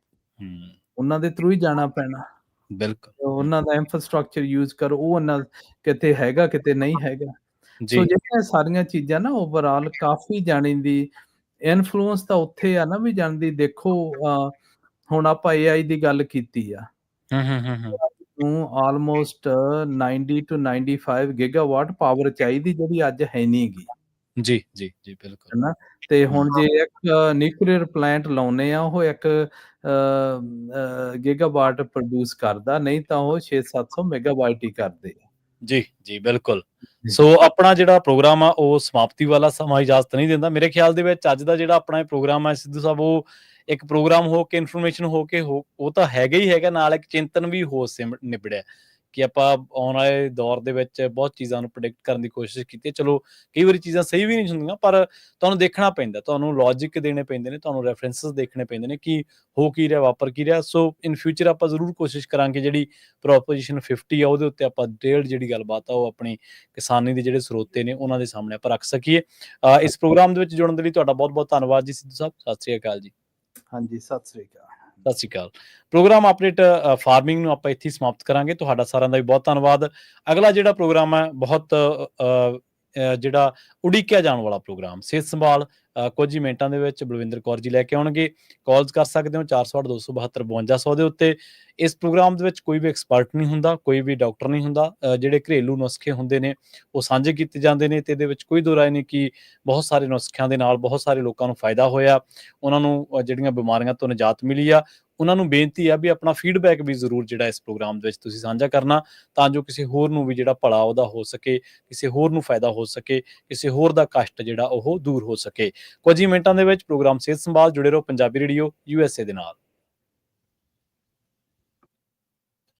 ਉਹਨਾਂ ਦੇ ਥਰੂ ਹੀ ਜਾਣਾ ਪੈਣਾ। ਬਿਲਕੁਲ ਉਹਨਾਂ ਦਾ ਇਨਫਰਾਸਟ੍ਰਕਚਰ ਯੂਜ਼ ਕਰੋ, ਉਹ ਉਹਨਾਂ ਕਿਤੇ ਹੈਗਾ ਕਿਤੇ ਨਹੀਂ ਹੈਗਾ। ਸੋ ਜਿਹੜੀਆਂ ਸਾਰੀਆਂ ਚੀਜ਼ਾਂ ਨਾ ਓਵਰਆਲ ਕਾਫੀ ਜਾਣੀ ਦੀ ਇਨਫਲੂਐਂਸ ਤਾਂ ਉੱਥੇ ਆ ਨਾ ਵੀ ਜਾਣਦੀ। ਦੇਖੋ ਹੁਣ ਆਪਾਂ AI ਦੀ ਗੱਲ ਕੀਤੀ ਆ, ਨੂੰ ਆਲਮੋਸਟ 90 to 95 ਗੀਗਾਵਾਟ ਪਾਵਰ ਚਾਹੀਦੀ ਜਿਹੜੀ ਅੱਜ ਹੈ ਨਹੀਂ ਗੀ। ਜੀ ਜੀ ਜੀ ਬਿਲਕੁਲ। ਹੈਨਾ। ਤੇ ਹੁਣ ਜੇ ਇੱਕ ਨਿਊਕਲੀਅਰ ਪਲਾਂਟ ਲਾਉਨੇ ਆ ਉਹ 1 ਗੀਗਾਵਾਟ ਪ੍ਰੋਡਿਊਸ ਕਰਦਾ, ਨਹੀਂ ਤਾਂ ਉਹ 600-700 ਮੈਗਾਵਾਟ ਹੀ ਕਰਦੇ ਆ। ਜੀ ਜੀ ਬਿਲਕੁਲ। ਸੋ ਆਪਣਾ ਜਿਹੜਾ ਪ੍ਰੋਗਰਾਮ ਆ ਉਹ ਸਮਾਪਤੀ ਵਾਲਾ ਸਮਾਂ ਇਜਾਜ਼ਤ ਨਹੀਂ ਦਿੰਦਾ। ਮੇਰੇ ਖਿਆਲ ਦੇ ਵਿੱਚ ਅੱਜ ਦਾ ਜਿਹੜਾ ਆਪਣਾ ਇਹ ਪ੍ਰੋਗਰਾਮ ਹੈ ਸਿੱਧੂ ਸਾਹਿਬ, ਉਹ ਇੱਕ ਪ੍ਰੋਗਰਾਮ ਹੋ ਕੇ, ਇਨਫੋਰਮੇਸ਼ਨ ਹੋ ਕੇ ਉਹ ਤਾਂ ਹੈਗਾ ਹੀ ਹੈਗਾ, ਨਾਲ ਇੱਕ ਚਿੰਤਨ ਵੀ ਹੋ ਨਿਬੜਿਆ ਕਿ ਆਪਾਂ ਆਉਣ ਵਾਲੇ ਦੌਰ ਦੇ ਵਿੱਚ ਬਹੁਤ ਚੀਜ਼ਾਂ ਨੂੰ ਪ੍ਰੈਡਿਕਟ ਕਰਨ ਦੀ ਕੋਸ਼ਿਸ਼ ਕੀਤੀ। ਚਲੋ ਕਈ ਵਾਰੀ ਚੀਜ਼ਾਂ ਸਹੀ ਵੀ ਨਹੀਂ ਹੁੰਦੀਆਂ, ਪਰ ਤੁਹਾਨੂੰ ਦੇਖਣਾ ਪੈਂਦਾ, ਤੁਹਾਨੂੰ ਲੌਜਿਕ ਦੇਣੇ ਪੈਂਦੇ ਨੇ, ਤੁਹਾਨੂੰ ਰੈਫਰੈਂਸਸ ਦੇਖਣੇ ਪੈਂਦੇ ਨੇ ਕਿ ਹੋ ਕੀ ਰਿਹਾ, ਵਾਪਰ ਕੀ ਰਿਹਾ। ਸੋ ਇਨ ਫਿਊਚਰ ਆਪਾਂ ਜ਼ਰੂਰ ਕੋਸ਼ਿਸ਼ ਕਰਾਂਗੇ ਜਿਹੜੀ ਪ੍ਰੋਪੋਜੀਸ਼ਨ 50 ਆ ਉਹਦੇ ਉੱਤੇ ਆਪਾਂ ਡਿਟੇਲਡ ਜਿਹੜੀ ਗੱਲਬਾਤ ਆ ਉਹ ਆਪਣੀ ਕਿਸਾਨੀ ਦੇ ਜਿਹੜੇ ਸਰੋਤੇ ਨੇ ਉਹਨਾਂ ਦੇ ਸਾਹਮਣੇ ਆਪਾਂ ਰੱਖ ਸਕੀਏ। ਇਸ ਪ੍ਰੋਗਰਾਮ ਦੇ ਵਿੱਚ ਜੁੜਨ ਦੇ ਲਈ ਤੁਹਾਡਾ ਬਹੁਤ ਬਹੁਤ ਧੰਨਵਾਦ ਜੀ ਸਿੱਧੂ ਸਾਹਿਬ। ਸਤਿ ਸ੍ਰੀ ਅਕਾਲ ਜੀ। ਹਾਂਜੀ, ਸਤਿ ਸ੍ਰੀ ਅਕਾਲ। ਸਤਿ ਸ਼੍ਰੀ ਅਕਾਲ। ਪ੍ਰੋਗਰਾਮ ਅਪਡੇਟ ਫਾਰਮਿੰਗ ਨੂੰ ਆਪਾਂ ਇੱਥੇ ਸਮਾਪਤ ਕਰਾਂਗੇ। ਤੁਹਾਡਾ ਸਾਰਿਆਂ ਦਾ ਵੀ ਬਹੁਤ ਧੰਨਵਾਦ। ਅਗਲਾ ਜਿਹੜਾ ਪ੍ਰੋਗਰਾਮ ਹੈ ਬਹੁਤ ਜਿਹੜਾ ਉਡੀਕਿਆ ਜਾਣ ਵਾਲਾ ਪ੍ਰੋਗਰਾਮ, ਸਿਹਤ ਸੰਭਾਲ, ਕੁਝ ਹੀ ਮਿੰਟਾਂ ਦੇ ਵਿੱਚ ਬਲਵਿੰਦਰ ਕੌਰ ਜੀ ਲੈ ਕੇ ਆਉਣਗੇ। ਕਾਲਸ ਕਰ ਸਕਦੇ ਹੋ 408-272 5200 ਦੇ ਉੱਤੇ। ਇਸ ਪ੍ਰੋਗਰਾਮ ਦੇ ਵਿੱਚ ਕੋਈ ਵੀ ਐਕਸਪਰਟ ਨਹੀਂ ਹੁੰਦਾ, ਕੋਈ ਵੀ ਡਾਕਟਰ ਨਹੀਂ ਹੁੰਦਾ। ਜਿਹੜੇ ਘਰੇਲੂ ਨੁਸਖੇ ਹੁੰਦੇ ਨੇ ਉਹ ਸਾਂਝੇ ਕੀਤੇ ਜਾਂਦੇ ਨੇ ਤੇ ਇਹਦੇ ਵਿੱਚ ਕੋਈ ਦੋ ਰਾਏ ਨਹੀਂ ਕਿ ਬਹੁਤ ਸਾਰੇ ਨੁਸਖਿਆਂ ਦੇ ਨਾਲ ਬਹੁਤ ਸਾਰੇ ਲੋਕਾਂ ਨੂੰ ਫਾਇਦਾ ਹੋਇਆ, ਉਹਨਾਂ ਨੂੰ ਜਿਹੜੀਆਂ ਬਿਮਾਰੀਆਂ ਤੋਂ ਨਿਜਾਤ ਮਿਲੀ ਆ। ਉਹਨਾਂ ਨੂੰ ਬੇਨਤੀ ਆ ਵੀ ਆਪਣਾ ਫੀਡਬੈਕ ਵੀ ਜ਼ਰੂਰ ਜਿਹੜਾ ਇਸ ਪ੍ਰੋਗਰਾਮ ਦੇ ਵਿੱਚ ਤੁਸੀਂ ਸਾਂਝਾ ਕਰਨਾ, ਤਾਂ ਜੋ ਕਿਸੇ ਹੋਰ ਨੂੰ ਵੀ ਜਿਹੜਾ ਭਲਾ ਉਹਦਾ ਹੋ ਸਕੇ, ਕਿਸੇ ਹੋਰ ਨੂੰ ਫਾਇਦਾ ਹੋ ਸਕੇ, ਕਿਸੇ ਹੋਰ ਦਾ ਕਸ਼ਟ ਜਿਹੜਾ ਉਹ ਦੂਰ ਹੋ ਸਕੇ। ਕੁਝ ਹੀ ਮਿੰਟਾਂ ਦੇ ਵਿੱਚ ਪ੍ਰੋਗਰਾਮ ਸਿਹਤ ਸੰਭਾਲ। ਜੁੜੇ ਰਹੋ ਪੰਜਾਬੀ ਰੇਡੀਓ USA ਦੇ ਨਾਲ।